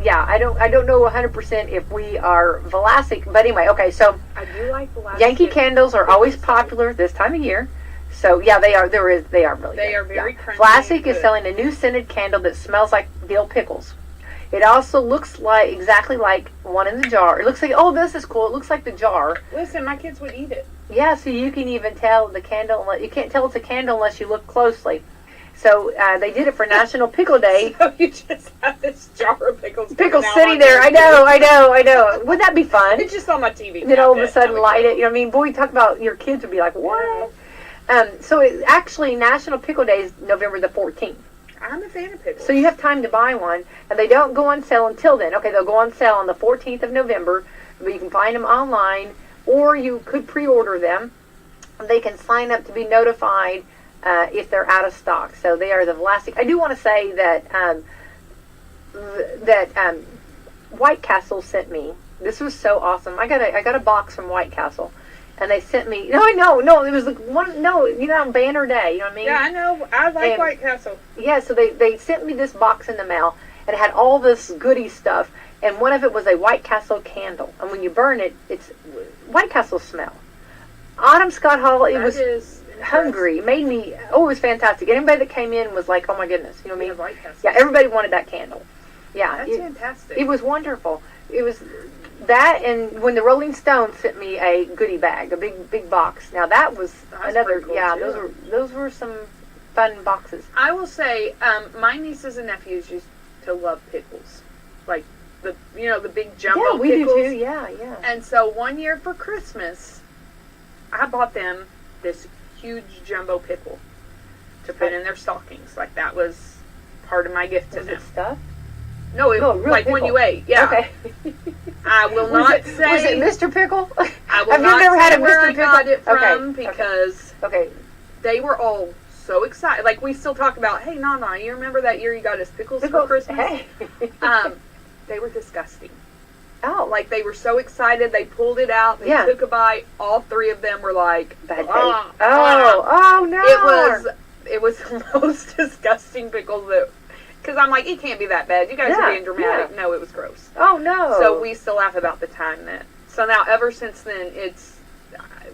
Yeah. I don't know 100% if we are Vlasic, but anyway. Okay. So I do like the last Yankee candles are always popular this time of year. So yeah, they are. They are really. They good. are very Yeah. crunchy. Vlasic is selling a new scented candle that smells like dill pickles. It also looks like exactly like one in the jar. It looks like, oh, this is cool. It looks like the jar. Listen, my kids would eat it. Yeah, so you can even tell the candle. You can't tell it's a candle unless you look closely. So they did it for National Pickle Day. So you just have this jar of pickles. Pickles now sitting on there. your I know. Wouldn't that be fun? It's just on my TV. And then all of a That sudden would light be it. You know what I mean? Boy, talk about your kids would be like, what? So it, actually, National Pickle Day is November the 14th. I'm a fan of pickles. So you have time to buy one, and they don't go on sale until then. Okay, they'll go on sale on the 14th of November, but you can find them online, or you could pre-order them. They can sign up to be notified if they're out of stock. So they are the Vlasic. I do want to say that White Castle sent me. This was so awesome. I got a box from White Castle. And they sent me. No, it was like one. No, you know, on Banner Day. You know what I mean? Yeah, I know. I like White Castle. Yeah, so they sent me this box in the mail, and it had all this goodie stuff. And one of it was a White Castle candle. And when you burn it, it's White Castle smell. Autumn Scott Hall. It was hungry. It made me. Oh, it was fantastic. Anybody that came in was like, oh my goodness. You know what I mean? White Castle. Yeah, everybody wanted that candle. Yeah, That's fantastic. It was wonderful. It was. That, and when the Rolling Stones sent me a goodie bag, a big box. Now that was another. Cool Yeah, too. those were some fun boxes. I will say, my nieces and nephews used to love pickles, like the big jumbo Yeah, we pickles. do too. Yeah. And so one year for Christmas, I bought them this huge jumbo pickle to put in their stockings. Like that was part of my gift to Was them. it stuff? No, it was real like when pickle. you ate. Yeah. Okay. I will not say. Was it Mr. Pickle? I will Have you not never say had a where Mr. I got it Pickle? from Okay. because Okay. they were all so excited. Like we still talk about, hey Nana, you remember that year you got us pickles for Christmas? Hey. They were disgusting. Oh, Like they were so excited, they pulled it out, they Yeah. took a bite. All three of them were like, bad taste. "Ah, Oh no. It was the most disgusting pickle that. Because I'm like, it can't be that bad. You guys are being dramatic. Yeah. No, it was gross. Oh no. So we still laugh about the time that. So now, ever since then,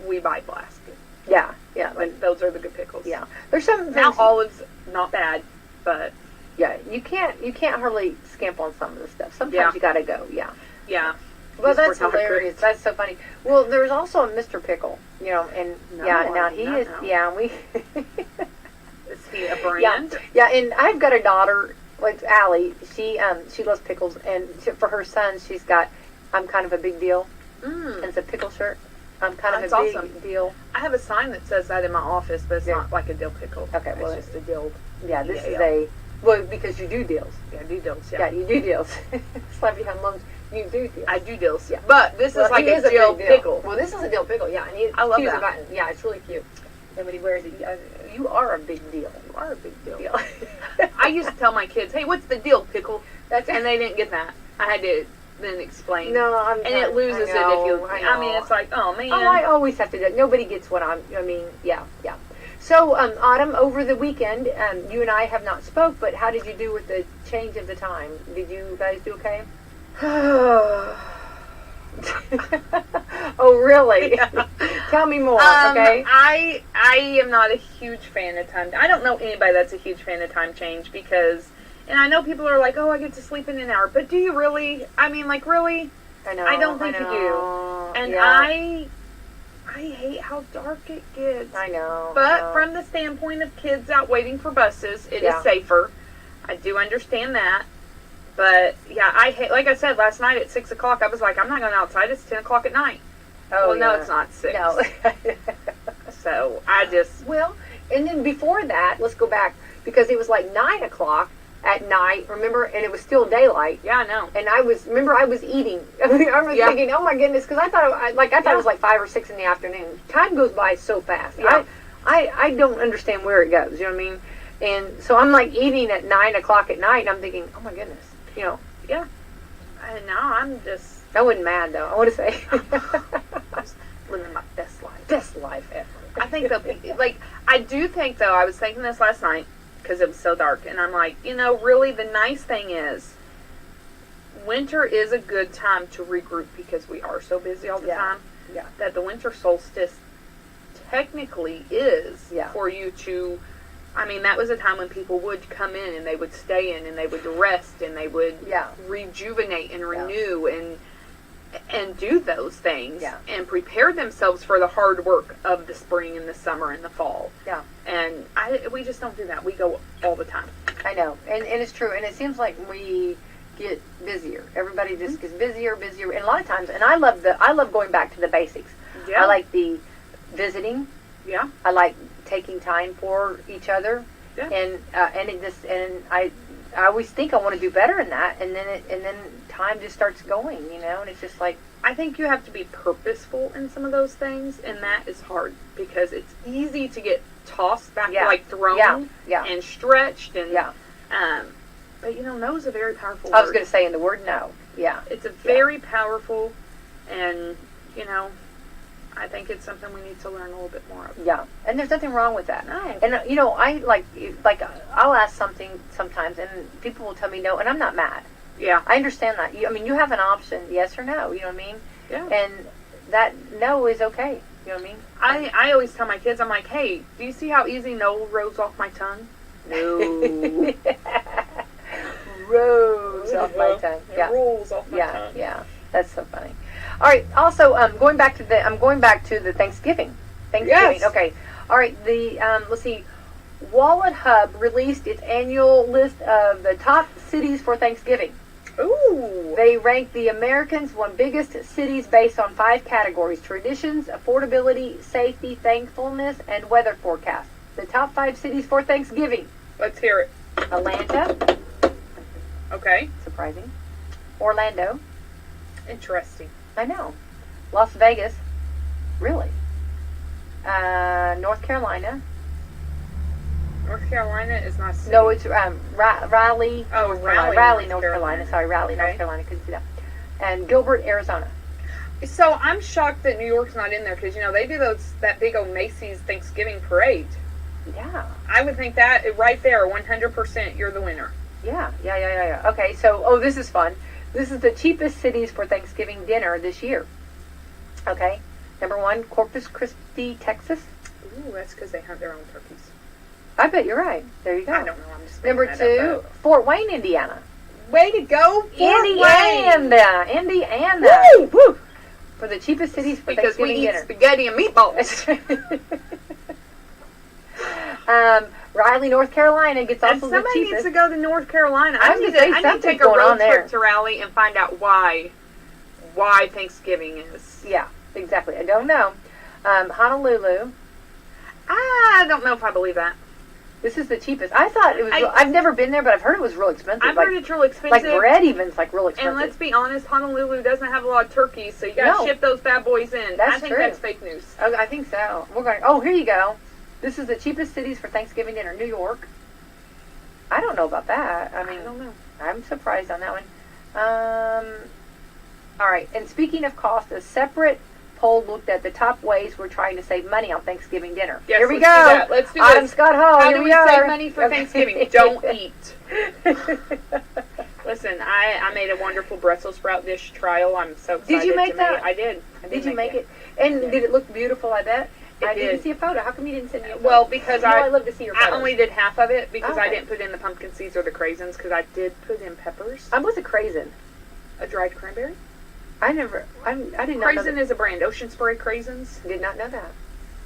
we buy Flask. Yeah. Like those are the good pickles. Yeah. There's some Now things- olives, not bad, but Yeah, you can't hardly scamp on some of the stuff. Sometimes Yeah. you gotta go. Yeah. yeah. Well, Just that's for Dr. hilarious. That's so funny. Well, there's also a Mr. Pickle, and No, yeah, I now did he not is. know. Yeah, we. Is he a brand? Yeah, and I've got a daughter, like Allie. She loves pickles, and for her son, she's got. I'm kind of a big deal. And it's a pickle shirt. I'm kind of That's a big awesome. deal. I have a sign that says that in my office, but it's Yeah. not like a dill pickle. Okay, well, it's just a dill. Yeah, this is Yeah. well, because you do deals. Yeah, do dills. Yeah, you do deals. Slappy hand lungs. You do deals. I do dills. Yeah. But this Well, is like he a is dill big deal. pickle. Well, this is a dill pickle, yeah. And I love cute that. button. Yeah, it's really cute. And when he wears it, you are a big deal. You are a big deal. Deal. I used to tell my kids, "Hey, what's the dill pickle?" That's And they didn't get that. I had to then explain. No, I'm And it loses it if you. I mean, it's like, oh man. Oh, I always have to do it. Nobody gets what yeah. So, Autumn, over the weekend, you and I have not spoke, but how did you do with the change of the time? Did you guys do okay? Oh, really? Yeah. Tell me more, Um, okay? I am not a huge fan of time. I don't know anybody that's a huge fan of time change because, and I know people are like, oh, I get to sleep in an hour, but do you really? I mean, like, really? I know. I don't think you know. do. And Yeah. I hate how dark it gets. I know. But from the standpoint of kids out waiting for buses, it Yeah. is safer. I do understand that. But yeah, I hate. Like I said last night at 6 o'clock, I was like, I'm not going outside. It's 10 o'clock at night. Oh, well, no, yeah. it's not 6. No. So I just Well, and then before that, let's go back, because it was like 9 o'clock, at night, remember? And it was still daylight. Yeah, I know. And I was eating. I was thinking, oh my goodness, because I thought it was like 5 or 6 in the afternoon. Time goes by so fast. Yeah. I don't understand where it goes. You know what I mean? And so I'm like eating at 9 o'clock at night, and I'm thinking, oh my goodness, you know. Yeah. And now I'm just I wasn't mad though. I want to say, living my best life. best life ever. I think I do think though, I was thinking this last night because it was so dark, and I'm like, really the nice thing is winter is a good time to regroup because we are so busy all the time. Yeah. That the winter solstice technically is for you to, I mean, that was a time when people would come in and they would stay in and they would rest and they would rejuvenate and renew and do those things and prepare themselves for the hard work of the spring and the summer and the fall. Yeah. And we just don't do that. We go all the time. I know. And it's true. And it seems like we get busier. Everybody just gets busier. And a lot of times, and I love going back to the basics. Yeah. I like the visiting. Yeah. I like taking time for each other. Yeah. And I always think I want to do better in that, and then time just starts going, and it's just like, I think you have to be purposeful in some of those things, and that is hard because it's easy to get tossed back, like thrown and stretched, and but no is a very powerful word. I was going to say in the word no. Yeah. It's a very powerful, and I think it's something we need to learn a little bit more of. Yeah, and there's nothing wrong with that. No. And I like I'll ask something sometimes, and people will tell me no, and I'm not mad. Yeah, I understand that. You have an option, yes or no. You know what I mean? Yeah. And that no is okay. You know what I mean? I always tell my kids, I'm like, hey, do you see how easy no rolls off my tongue? No. Rolls off my tongue. Yeah. It rolls off my tongue. Yeah. That's so funny. All right. Also, going back to the Thanksgiving. Yes. Okay. All right. Let's see. Wallet Hub released its annual list of the top cities for Thanksgiving. Ooh. They ranked the Americans' biggest cities based on 5 categories: traditions, affordability, safety, thankfulness, and weather forecast. The top 5 cities for Thanksgiving. Let's hear it. Atlanta. Okay. Surprising. Orlando. Interesting. I know. Las Vegas. Really. North Carolina. North Carolina is not a city. No, it's Raleigh. Oh, Raleigh, North Carolina. Sorry, Raleigh, North Carolina. Couldn't see that. And Gilbert, Arizona. So I'm shocked that New York's not in there because they do that big old Macy's Thanksgiving parade. Yeah. I would think that right there, 100%, you're the winner. Yeah. Okay, so this is fun. This is the cheapest cities for Thanksgiving dinner this year. Okay. Number 1, Corpus Christi, Texas. Ooh, that's because they hunt their own turkeys. I bet you're right. There you go. I don't know. I'm just Number 2, Fort Wayne, Indiana. Way to go, Fort Wayne. Indiana. Woo! Woo! For the cheapest cities for because Thanksgiving we eat dinner. spaghetti and meatballs. Raleigh, North Carolina gets also the somebody cheapest. needs to go to North Carolina. I need to take a going on road there. trip to Raleigh and find out why Thanksgiving is. Yeah, exactly. I don't know. Honolulu. I don't know if I believe that. This is the cheapest. I thought it was. I've never been there, but I've heard it was real expensive. I've heard it's real expensive. Like bread, even's like real expensive. And let's be honest, Honolulu doesn't have a lot of turkeys, so you got to ship those bad boys in. That's I think true. that's fake news. Oh, I think so. We're going. Oh, here you go. This is the cheapest cities for Thanksgiving dinner. New York. I don't know about that. I don't know. I'm surprised on that one. All right. And speaking of cost, a separate poll looked at the top ways we're trying to save money on Thanksgiving dinner. Yes, here we let's go. do that. Let's do Adam this. Scott Hall. How here do we we are. save money for Thanksgiving? Don't eat. Listen, I made a wonderful Brussels sprout dish trial. I'm so excited. Did you make that? I did. Did you make it? And did it look beautiful? I bet. I did. didn't see a photo. How come you didn't send me a photo? Well, because I love to see your photos. I only did half of it because I Okay. didn't put in the pumpkin seeds or the craisins because I did put in peppers. What's a craisin? A dried cranberry. I didn't know. Craisin is a brand. Ocean Spray craisins. Did not know that.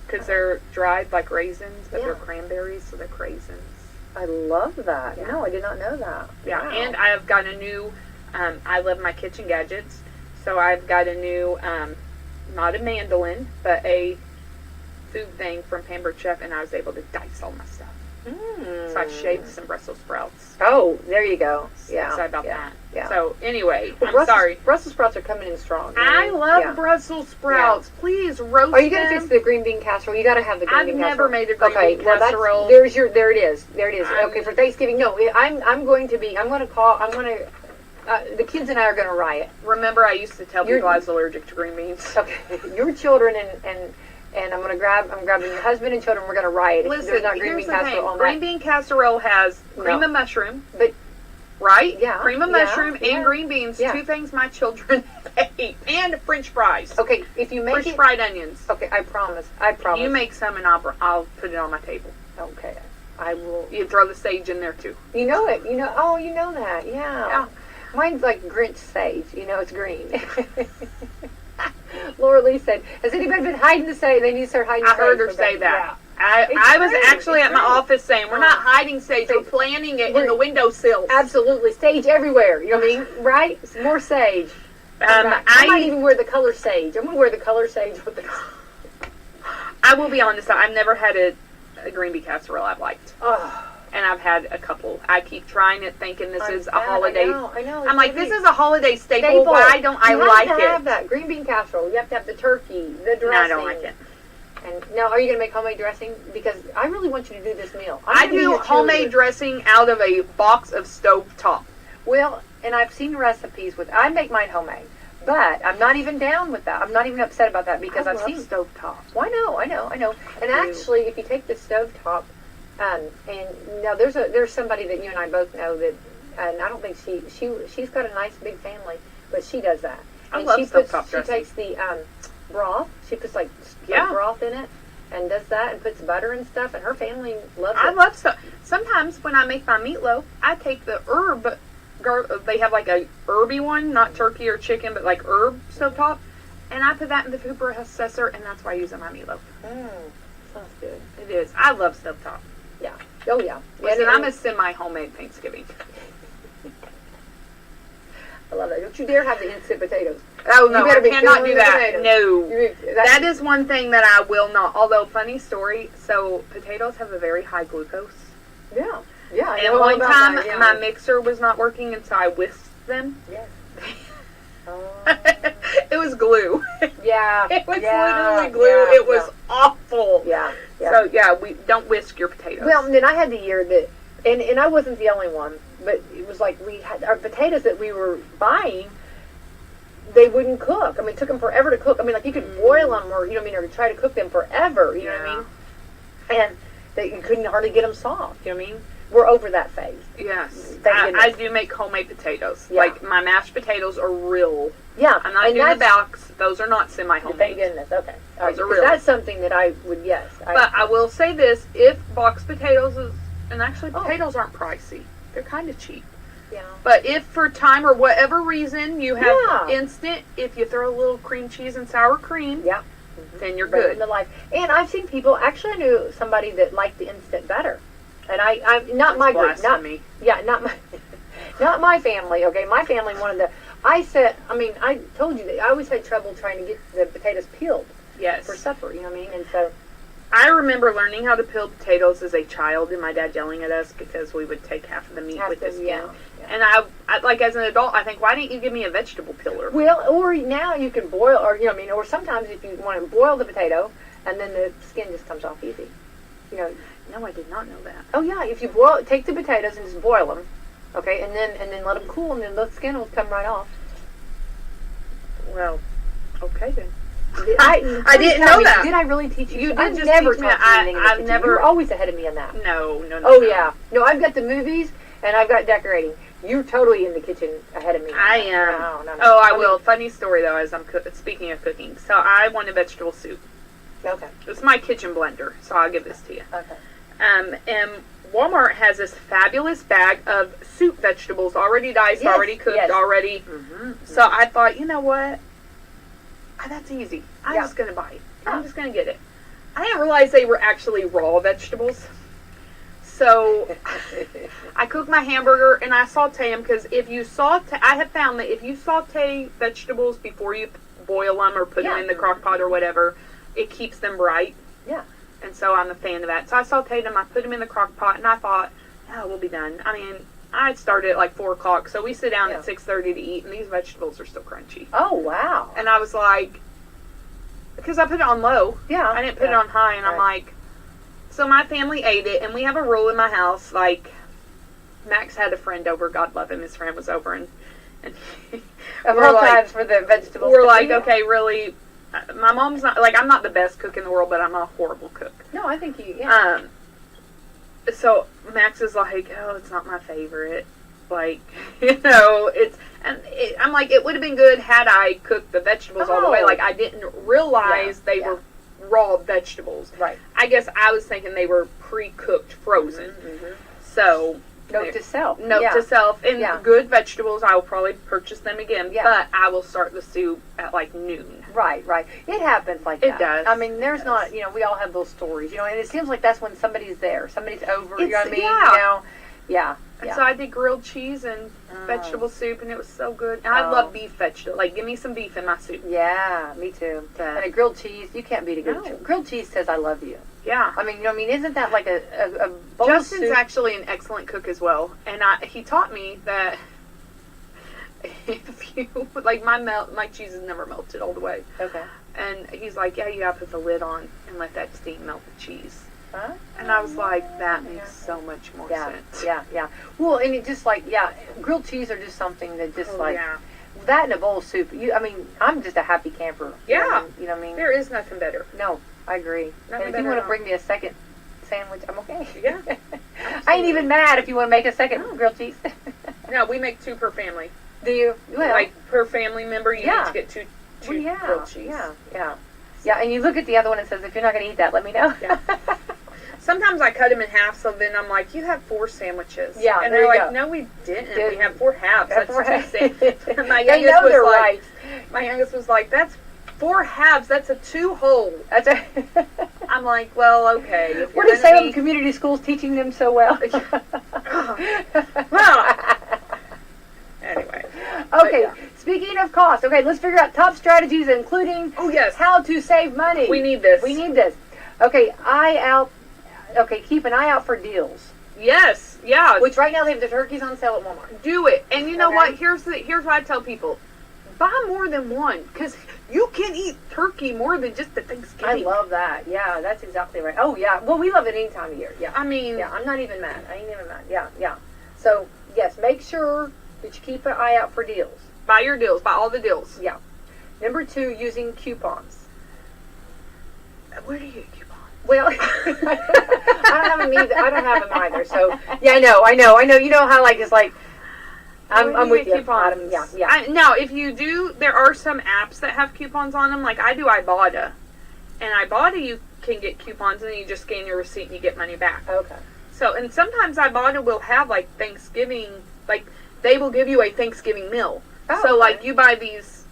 Because they're dried like raisins, but Yeah. they're cranberries, so they're craisins. I love that. Yeah. No, I did not know that. Yeah, Wow. and I have got a new, I love my kitchen gadgets, so I've got a new, not a mandolin, but a food thing from Pampered Chef, and I was able to dice all my stuff. So I shaved some Brussels sprouts. Oh, there you go. Yeah. Excited about yeah. that. Yeah. So anyway, Well, I'm sorry. Brussels sprouts are coming in strong. I love Brussels sprouts. Please roast Are you gonna them. fix the green bean casserole? You got to have the green I've bean never casserole. made a green okay, bean well, casserole. There it is. There it is. I'm- Okay, for Thanksgiving. No, I'm going to the kids and I are going to riot. Remember, I used to tell You're- people I was allergic to green beans. Okay, your children and I'm grabbing your husband and children. We're going to riot. Listen, There's not green here's bean the casserole thing. on Green that. bean casserole has cream No. of mushroom, But right? Yeah, Cream of yeah, mushroom yeah. and green beans. Yeah. Two things my children hate. And French fries. okay, if you make Fresh it, fried onions. okay, I promise. You make some and I'll put it on my table. Okay, I will. You throw the sage in there too. You know it. You know. Oh, you know that. Yeah. Yeah. Mine's like Grinch sage. You know, it's green. Laura Lee said, "Has anybody been hiding the sage? They need to start hiding." I the heard sage her for say baby." that. It's I was great. actually It's at my great. office saying, we're not hiding sage, we're planting it in the windowsills. Absolutely, sage everywhere. You know what I mean? Right? More sage. I might even wear the color sage. I'm gonna wear the color sage with the. I will be honest, I've never had a green bean casserole I've liked. Oh, And I've had a couple. I keep trying it thinking this is a I holiday. know. I'm like, this is a holiday staple. Why don't I like You have to have it? that green bean casserole. You have to have the turkey, the dressing. No, I don't like it. And now, are you going to make homemade dressing? Because I really want you to do this meal. I do homemade dressing out of a box of stovetop. Well, and I've seen recipes with. I make mine homemade, but I'm not even down with that. I'm not even upset about that because I've seen stovetop. Well, I know. And do. actually, if you take the stovetop, and now there's somebody that you and I both know that, and I don't think she's got a nice big family, but she does that. I And love she stovetop dressing. takes the broth. She puts like Yeah. broth in it, and does that, and puts butter and stuff, and her family loves I it. love stuff. Sometimes when I make my meatloaf, I take the herb. They have like a herby one, not turkey or chicken, but like herb stovetop, and I put that in the food processor, and that's why I use it in my meatloaf. Sounds good. It is. I love stovetop. Yeah. Oh yeah. Listen, I'm a semi-homemade Thanksgiving. I love that. Don't you dare have the instant potatoes. Oh no, You better I be cannot filling do the that. potatoes. No. That is one thing that I will not. Although, funny story, so potatoes have a very high glucose. Yeah. Yeah. I And know all one about time, that, yeah. my mixer was not working, and so I whisked them. Yes. It was glue. Yeah. It was yeah, literally glue. yeah, It was awful. Yeah. Yeah. So yeah, we don't whisk your potatoes. Well, and then I had the year that, and I wasn't the only one, but it was like we had our potatoes that we were buying. They wouldn't cook. I mean, it took them forever to cook. I mean, like you could boil them, or you know, what I mean, or try to cook them forever. You know what I mean? And that you couldn't hardly get them soft. You know what I mean? We're over that phase. yes, Thank I goodness. do make homemade potatoes. Yeah. Like my mashed potatoes are real. Yeah, I'm not and doing the that's- box. Those are not semi-homemade. Thank goodness. Okay, all right. Those are 'Cause real. that's something that I would. Yes. But I will say this: if boxed potatoes is, and actually Oh. potatoes aren't pricey, they're kind of cheap. yeah. But if for time or whatever reason you have Yeah. instant, if you throw a little cream cheese and sour cream, Yeah. then you're Better good. than life. And I've seen people. Actually, I knew somebody that liked the instant better. And I'm not That's my group. Not blasphemy. yeah. Not my. Not my family. Okay, my family wanted the. I told you that I always had trouble trying to get the potatoes peeled Yes. for supper. You know what I mean? And so I remember learning how to peel potatoes as a child, and my dad yelling at us because we would take half of the meat with the skin. yeah. And I like as an adult, I think, why didn't you give me a vegetable peeler? Well, or now you can boil, or you know, what I mean, or sometimes if you want to boil the potato, and then the skin just comes off easy. You know. No, I did not know that. Oh yeah, if you take the potatoes and just boil them, okay, and then let them cool, and then the skin will come right off. Well, okay then. I didn't know that. Did I really teach you? You did I've just never teach me. taught you anything in the I've kitchen. never- You're always ahead of me on that. No. Oh yeah. No, I've got the movies and I've got decorating. You're totally in the kitchen ahead of me. I am. No. Oh, I mean, will. Funny story though, as I'm speaking of cooking. So I want a vegetable soup. Okay. It's my kitchen blender, so I'll give this to you. Okay. And Walmart has this fabulous bag of soup vegetables already diced, Yes, already cooked, yes. already. So I thought, you know what? That's easy. I'm Yeah. just going to buy it. Yeah. I'm just going to get it. I didn't realize they were actually raw vegetables. So I cook my hamburger and I saute them because I have found that if you saute vegetables before you boil them or put them Yeah. in the crock pot or whatever, it keeps them bright. Yeah. And so I'm a fan of that. So I sauteed them, I put them in the crock pot, and I thought, oh, we'll be done. I mean, I started at like 4 o'clock, so we sit down at 6:30 to eat, and these vegetables are still crunchy. Oh, wow. And I was like, because I put it on low. Yeah. I didn't put it on high, and I'm like, so my family ate it, and we have a rule in my house, like, Max had a friend over, God love him, his friend was over, and Of all times for the vegetables. We're like, okay, really, my mom's not, like, I'm not the best cook in the world, but I'm not a horrible cook. No, I think you, So Max is like, oh, it's not my favorite. Like, you know, I'm like, it would have been good had I cooked the vegetables all the way. Like, I didn't realize they were raw vegetables. Right. I guess I was thinking they were pre-cooked, frozen. Mm-hmm. So, note to self. Note to self. And good vegetables, I will probably purchase them again. Yeah. But I will start the soup at like noon. Right. It happens like that. It does. I mean, there's not, you know, we all have those stories, you know, and it seems like that's when somebody's there. Somebody's over, you know what I mean? Yeah. You know? Yeah. And so I did grilled cheese and vegetable soup, and it was so good. And I love beef vegetable. Like, give me some beef in my soup. Yeah, me too. And a grilled cheese, you can't beat a grilled cheese says I love you. Yeah. I mean, you know what I mean? Isn't that like a bowl Justin's of soup? actually an excellent cook as well. And he taught me that if you, like, my cheese is never melted all the way. Okay. And he's like, yeah, you have to put the lid on and let that steam melt the cheese. Huh? And I was like, that makes so much more sense. Yeah. Well, and it just like, grilled cheese are just something that just that in a bowl of soup. I mean, I'm just a happy camper. Yeah. You know what I mean? There is nothing better. No, I agree. Nothing and if you want to bring me a second sandwich, I'm okay. Yeah. I ain't even mad if you want to make a second grilled cheese. No, we make 2 per family. Do you? Well, like, per family member, you need to get two grilled cheese. Yeah, and you look at the other one and says, if you're not going to eat that, let me know. Yeah. Sometimes I cut them in half, so then I'm like, you have 4 sandwiches. Yeah, and they're like, no, we didn't. We have 4 halves. That's 2 sandwiches. My youngest was like, my youngest was like, that's 4 halves. That's a 2 whole. I'm like, well, okay. What did Salem Community Schools teaching them so well? Well, anyway. Okay, speaking of cost, okay, let's figure out top strategies, including how to save money. We need this. Okay, keep an eye out for deals. Yes, yeah. Which right now they have the turkeys on sale at Walmart. Do it. And you know what? Here's what I tell people. Buy more than one, because you can eat turkey more than just the Thanksgiving. I love that. Yeah, that's exactly right. Oh, yeah. Well, we love it any time of year. Yeah. I mean... Yeah, I'm not even mad. I ain't even mad. Yeah. So, yes, make sure that you keep an eye out for deals. Buy your deals. Buy all the deals. Yeah. Number 2, using coupons. Where do you get coupons? Well, I don't have them either. I don't have them either. So, yeah, I know. You know how, like, it's like... I'm with you. Yeah. Now, if you do, there are some apps that have coupons on them. Like, I do Ibotta. And Ibotta, you can get coupons, and then you just scan your receipt and you get money back. Okay. So, and sometimes Ibotta will have, like, Thanksgiving, like, they will give you a Thanksgiving meal. Oh, so, like, you buy these,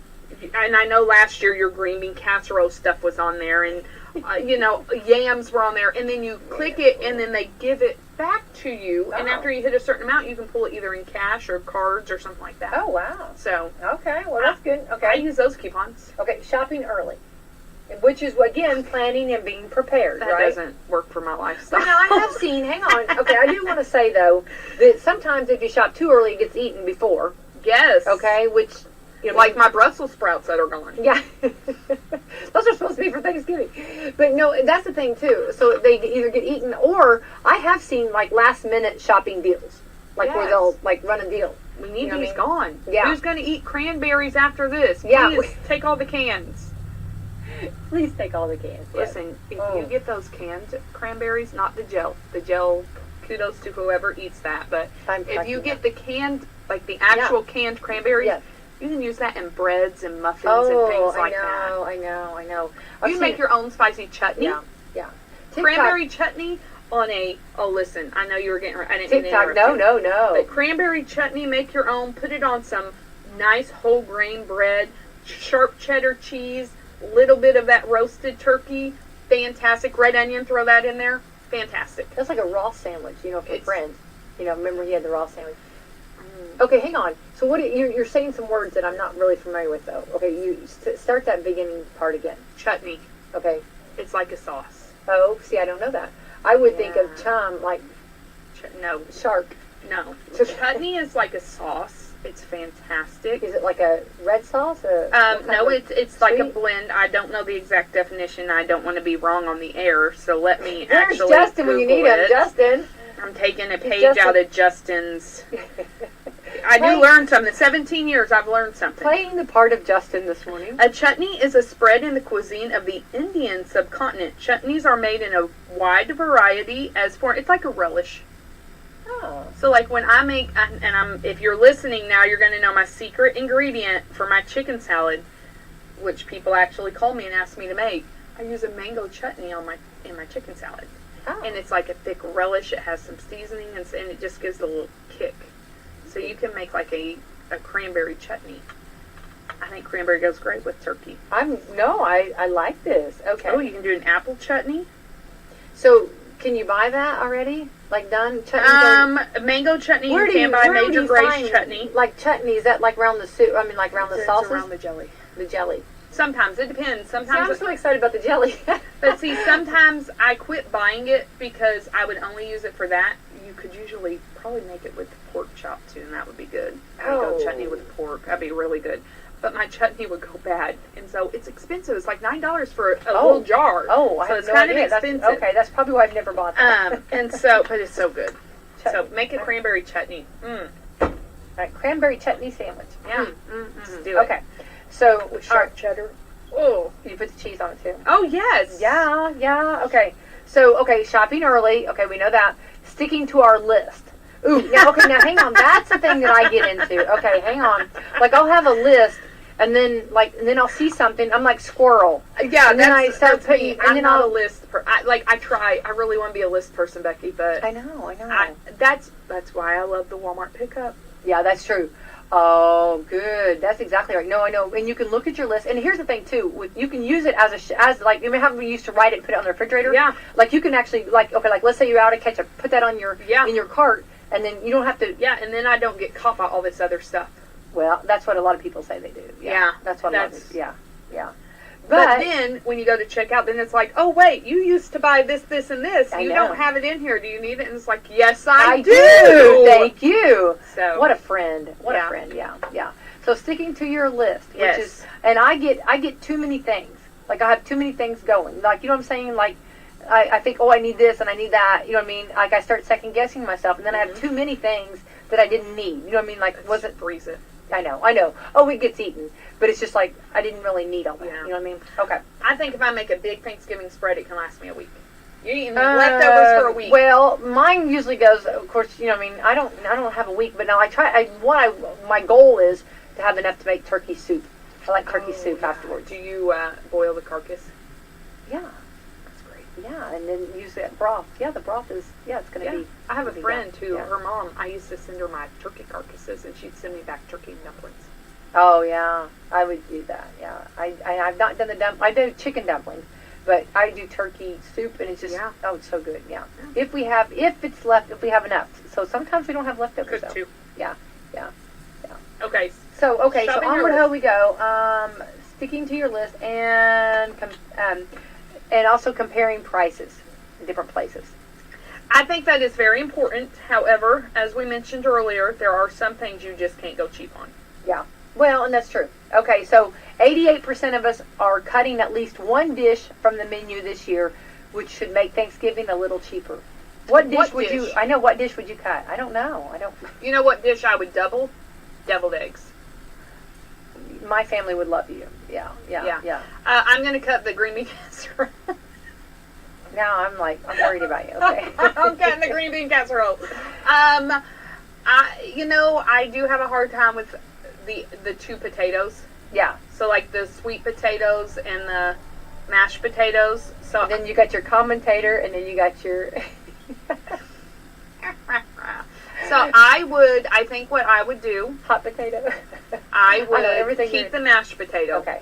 and I know last year your green bean casserole stuff was on there, and, you know, yams were on there, and then you click it, and then they give it back to you, and after you hit a certain amount, you can pull it either in cash or cards or something like that. Oh, wow. So. Okay, well, that's good. Okay. I use those coupons. Okay, shopping early. Which is, again, planning and being prepared, that right? That doesn't work for my lifestyle. Now, I have seen, hang on. Okay, I do want to say, though, that sometimes if you shop too early, it gets eaten before. Yes. Okay, which... You know, like my Brussels sprouts that are gone. Yeah. Those are supposed to be for Thanksgiving. But no, that's the thing too. So they either get eaten, or I have seen like last minute shopping deals. Like where they'll like run a deal. We need these gone. Yeah. Who's going to eat cranberries after this? Yeah. Please take all the cans. Please take all the cans. Listen, if you get those canned cranberries, not the gel. The gel, kudos to whoever eats that. But if you get the canned, like the actual canned cranberries, you can use that in breads and muffins and things like that. I know. You can make your own spicy chutney. Yeah. Cranberry chutney on a, listen, I know you were getting, I didn't mean to TikTok, interrupt you. no. But cranberry chutney, make your own, put it on some nice whole grain bread, sharp cheddar cheese, little bit of that roasted turkey, fantastic. Red onion, throw that in there, fantastic. That's like a raw sandwich, for friends. Remember he had the raw sandwich. Okay, hang on. So what you're saying some words that I'm not really familiar with, though. Okay, you start that beginning part again. Chutney. Okay. It's like a sauce. Oh, see, I don't know that. I would think of Yeah. chum like No, shark. no. Chutney is like a sauce. It's fantastic. Is it like a red sauce? What kind No, of it's like a sweet? blend. I don't know the exact definition. I don't want to be wrong on the air, so let me There's actually Justin when you Google need him. it. Justin. I'm taking a page Justin. out of Justin's. I Play- do learn something. 17 years, I've learned something. Playing the part of Justin this morning. A chutney is a spread in the cuisine of the Indian subcontinent. Chutneys are made in a wide variety it's like a relish. Oh. So like when I make, if you're listening now, you're going to know my secret ingredient for my chicken salad, which people actually call me and ask me to make. I use a mango chutney in my chicken salad. Oh. And it's like a thick relish. It has some seasoning and it just gives a little kick. So you can make like a cranberry chutney. I think cranberry goes great with turkey. I like this. Okay. Oh, you can do an apple chutney. So can you buy that already? Like done chutneys? Mango chutney Where you do can buy where would Major you Grace find, chutney. Like chutney, is that like around the soup? I mean, like around the It's sauces? around the jelly. The jelly. Sometimes it depends. See, I'm Sometimes so excited about the jelly. But see, sometimes I quit buying it because I would only use it for that. You could usually probably make it with pork chop too, and that would be good. Mango Oh. chutney with pork, that'd be really good. But my chutney would go bad, and so it's expensive. It's like $9 for a little jar. Oh, I so have it's no kind idea. of expensive. Okay, that's probably why I've never bought that. And so, but it's so good. Chutney. So make a cranberry chutney. Right, cranberry chutney sandwich. Yeah, Mm. do it. Okay, so With all right, sharp cheddar. Oh, you put the cheese on it too. oh yes. Yeah. Okay. So, shopping early. Okay, we know that. Sticking to our list. Ooh, now hang on. That's the thing that I get into. Okay, hang on. Like, I'll have a list, and then I'll see something. I'm like squirrel. Yeah, And then I start that's putting- me. and I'm then not I'll- a list. I try. I really want to be a list person, Becky. But I know. that's why I love the Walmart pickup. Yeah, that's true. Oh, good. That's exactly right. No, I know. And you can look at your list. And here's the thing too: you can use it as like you know how we used to write it and put it on the refrigerator. Yeah. Like you can actually like let's say you're out of ketchup, put that on your in your cart, and then you don't have to. Yeah, and then I don't get caught by all this other stuff. Well, that's what a lot of people say they do. Yeah, that's what that's- yeah. But then when you go to check out, then it's like, oh wait, you used to buy this, this, and this. I You know. don't have it in here. Do you need it? And it's like, yes, I do. Thank you. So What a friend. What Yeah. a friend. Yeah. So sticking to your list, Yes. which is, and I get too many things. Like I have too many things going. Like you know what I'm saying? Like I think, oh, I need this and I need that. You know what I mean? Like I start second guessing myself, and then I have too many things that I didn't need. You know what I mean? Like was it? freeze it. I know. Oh, it gets eaten, but it's just like I didn't really need all that. Yeah. You know what I mean? Okay. I think if I make a big Thanksgiving spread, it can last me a week. You're eating leftovers for a week. Well, mine usually goes. Of course, you know. I mean, I don't have a week, but now I try. My goal is to have enough to make turkey soup. I like turkey soup afterwards. Do you boil the carcass? Yeah, That's great. yeah, and then use that broth. Yeah, the broth is. Yeah, it's gonna Yeah. be. I have a gonna be friend done. who, Yeah. her mom, I used to send her my turkey carcasses, and she'd send me back turkey and dumplings. Oh yeah, I would do that. Yeah, I've not done the I do chicken dumplings, but I do turkey soup, and it's just it's so good. Yeah, if it's left, if we have enough. So sometimes we don't have leftovers. Cook though. too. Yeah. Okay. So okay, so Shopping your onward list. ho we go. Sticking to your list and also comparing prices in different places. I think that is very important. However, as we mentioned earlier, there are some things you just can't go cheap on. Yeah. Well, and that's true. Okay, so 88% of us are cutting at least one dish from the menu this year, which should make Thanksgiving a little cheaper. What dish would you? I know. What dish would you cut? I don't know. I don't. You know what dish I would double? Deviled eggs. My family would love you. Yeah. I'm going to cut the green bean casserole. Now I'm worried about you. Okay. I'm cutting the green bean casserole. I do have a hard time with the two potatoes. Yeah. So like the sweet potatoes and the mashed potatoes. So And then you got your commentator, and then you got your. I think what I would do, hot potato. I know, would everything keep you're- the mashed potato. Okay.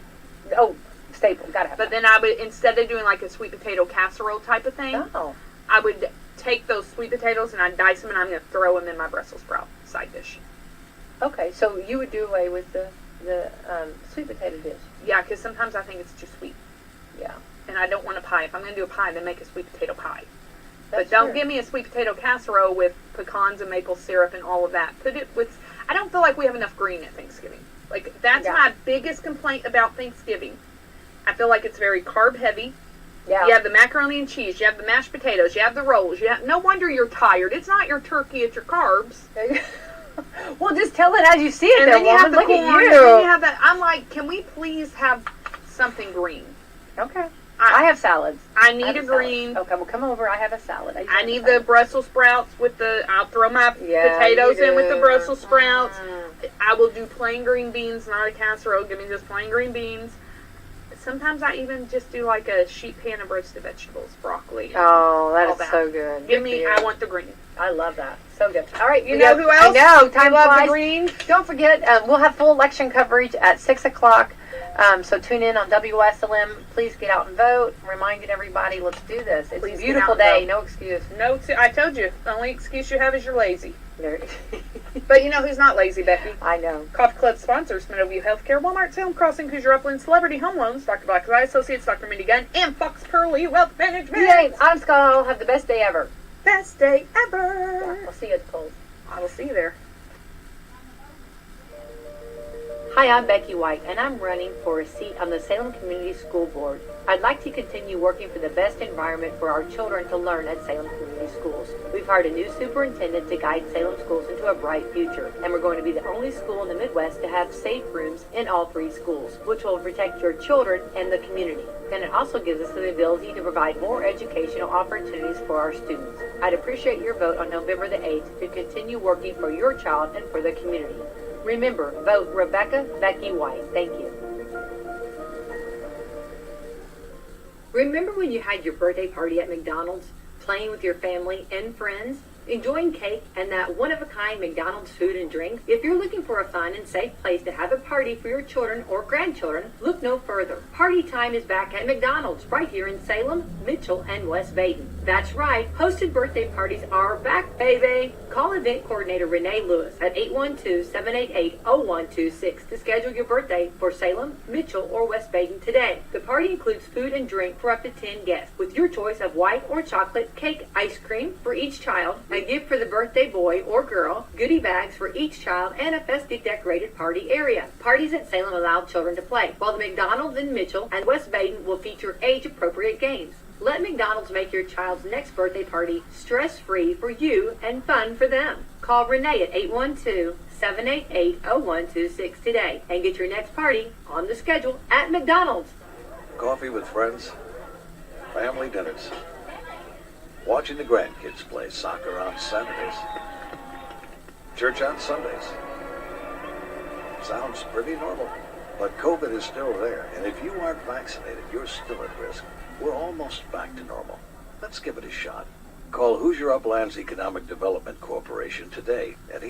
Oh, staple. Gotta have. But then I would, instead of doing like a sweet potato casserole type of thing, Oh. I would take those sweet potatoes and I'd dice them and I'm going to throw them in my Brussels sprout side dish. Okay, so you would do away with the sweet potato dish. Yeah, because sometimes I think it's too sweet. Yeah. and I don't want a pie. If I'm going to do a pie, then make a sweet potato pie. That's But don't true. give me a sweet potato casserole with pecans and maple syrup and all of that. Put it with. I don't feel like we have enough green at Thanksgiving. Like, that's Yeah. my biggest complaint about Thanksgiving. I feel like it's very carb heavy. Yeah. You have the macaroni and cheese. You have the mashed potatoes. You have the rolls. No wonder you're tired. It's not your turkey. It's your carbs. Well, just tell it as you see it. And there, then you have woman. the Look corn. at And you. then you have that. I'm like, can we please have something green? Okay. I have salads. I need have a salad. green. Okay, well, come over. I have a salad. I need the Brussels sprouts with the. I'll throw my Yeah, potatoes you in with the do. Brussels sprouts. Mm. I will do plain green beans, not a casserole. Give me just plain green beans. Sometimes I even just do like a sheet pan of roasted vegetables, broccoli. and Oh, that all is that. so good. Give Good me. for you. I want the green. I love that. So good. All right, You know who else? I know. Time love flies. the green. Don't forget, we'll have full election coverage at 6 o'clock. So tune in on Wslm. Please get out and vote. Reminding everybody, let's do this. It's Please a get beautiful out and day. vote. No excuse. No, I told you. The only excuse you have is you're lazy. There- But you know who's not lazy, Becky? I know. Coffee Club sponsors, Meadowview Healthcare, Walmart, Salem Crossing, Hoosier Upland, Celebrity Home Loans, Dr. Black's Eye Associates, Dr. Minnie Gunn, and Fox Pearly Wealth Management. Yay! I'm Scott. I'll have the best day ever. Best day Yeah, ever. I'll see you at the polls. I will see you there. Hi, I'm Becky White, and I'm running for a seat on the Salem Community School Board. I'd like to continue working for the best environment for our children to learn at Salem Community Schools. We've hired a new superintendent to guide Salem schools into a bright future, and we're going to be the only school in the Midwest to have safe rooms in all 3 schools, which will protect your children and the community. And it also gives us the ability to provide more educational opportunities for our students. I'd appreciate your vote on November the 8th to continue working for your child and for the community. Remember, vote Rebecca Becky White. Thank you. Remember when you had your birthday party at McDonald's, playing with your family and friends, enjoying cake and that one-of-a-kind McDonald's food and drink? If you're looking for a fun and safe place to have a party for your children or grandchildren, look no further. Party time is back at McDonald's right here in Salem, Mitchell, and West Baden. That's right, hosted birthday parties are back, baby. Call event coordinator Renee Lewis at 812-788-0126 to schedule your birthday for Salem, Mitchell, or West Baden today. The party includes food and drink for up to 10 guests, with your choice of white or chocolate cake ice cream for each child, a gift for the birthday boy or girl, goodie bags for each child, and a festive decorated party area. Parties at Salem allow children to play, while the McDonald's in Mitchell and West Baden will feature age-appropriate games. Let McDonald's make your child's next birthday party stress-free for you and fun for them. Call Renee at 812-788-0126 today and get your next party on the schedule at McDonald's. Coffee with friends, family dinners, watching the grandkids play soccer on Saturdays, church on Sundays. Sounds pretty normal, but COVID is still there, and if you aren't vaccinated, you're still at risk. We're almost back to normal. Let's give it a shot. Call Hoosier Uplands Economic Development Corporation today at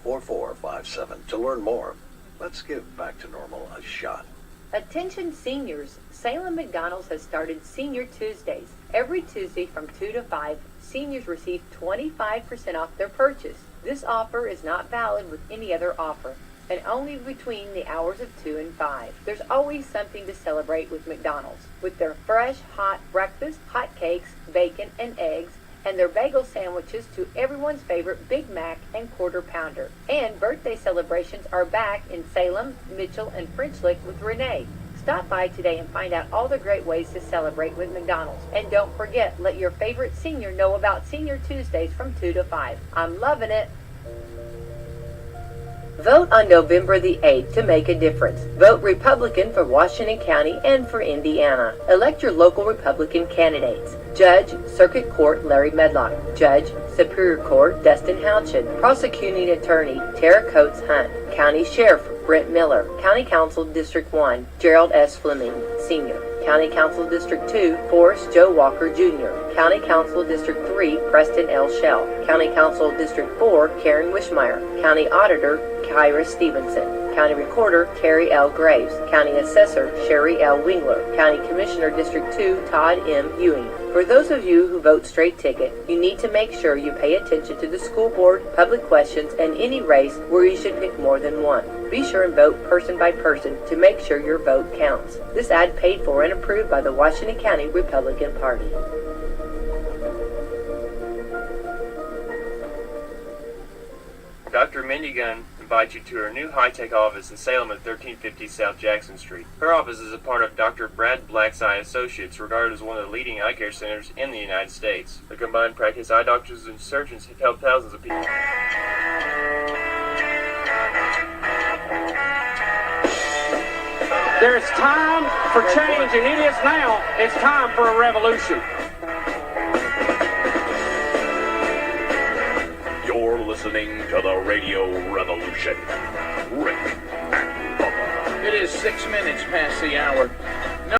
812-849-4457 to learn more. Let's give back to normal a shot. Attention seniors, Salem McDonald's has started Senior Tuesdays. Every Tuesday from 2 to 5, seniors receive 25% off their purchase. This offer is not valid with any other offer, and only between the hours of 2 and 5. There's always something to celebrate with McDonald's, with their fresh, hot breakfast, hot cakes, bacon, and eggs, and their bagel sandwiches to everyone's favorite Big Mac and Quarter Pounder. And birthday celebrations are back in Salem, Mitchell, and French Lick with Renee. Stop by today and find out all the great ways to celebrate with McDonald's. And don't forget, let your favorite senior know about Senior Tuesdays from 2 to 5. I'm loving it. Vote on November the 8th to make a difference. Vote Republican for Washington County and for Indiana. Elect your local Republican candidates. Judge, Circuit Court Larry Medlock. Judge, Superior Court Dustin Houchin. Prosecuting Attorney Tara Coates Hunt. County Sheriff Brent Miller. County Council District 1 Gerald S. Fleming, Sr. County Council District 2 Forrest Joe Walker Jr. County Council District 3 Preston L. Shell. County Council District 4 Karen Wishmeyer. County Auditor Kyra Stevenson. County Recorder Terry L. Graves. County Assessor Sherry L. Wingler. County Commissioner District 2 Todd M. Ewing. For those of you who vote straight ticket, you need to make sure you pay attention to the school board, public questions, and any race where you should pick more than than one. Be sure and vote person by person to make sure your vote counts. This ad paid for and approved by the Washington County Republican Party. Dr. Mindy Gunn invites you to her new high-tech office in Salem at 1350 South Jackson Street. Her office is a part of Dr. Brad Black's Eye Associates, regarded as one of the leading eye care centers in the United States. The combined practice eye doctors and surgeons have helped thousands of people. There's time for change, and it is now. It's time for a revolution. You're listening to the Radio Revolution. Rick and Bubba. It is 6 minutes past the hour.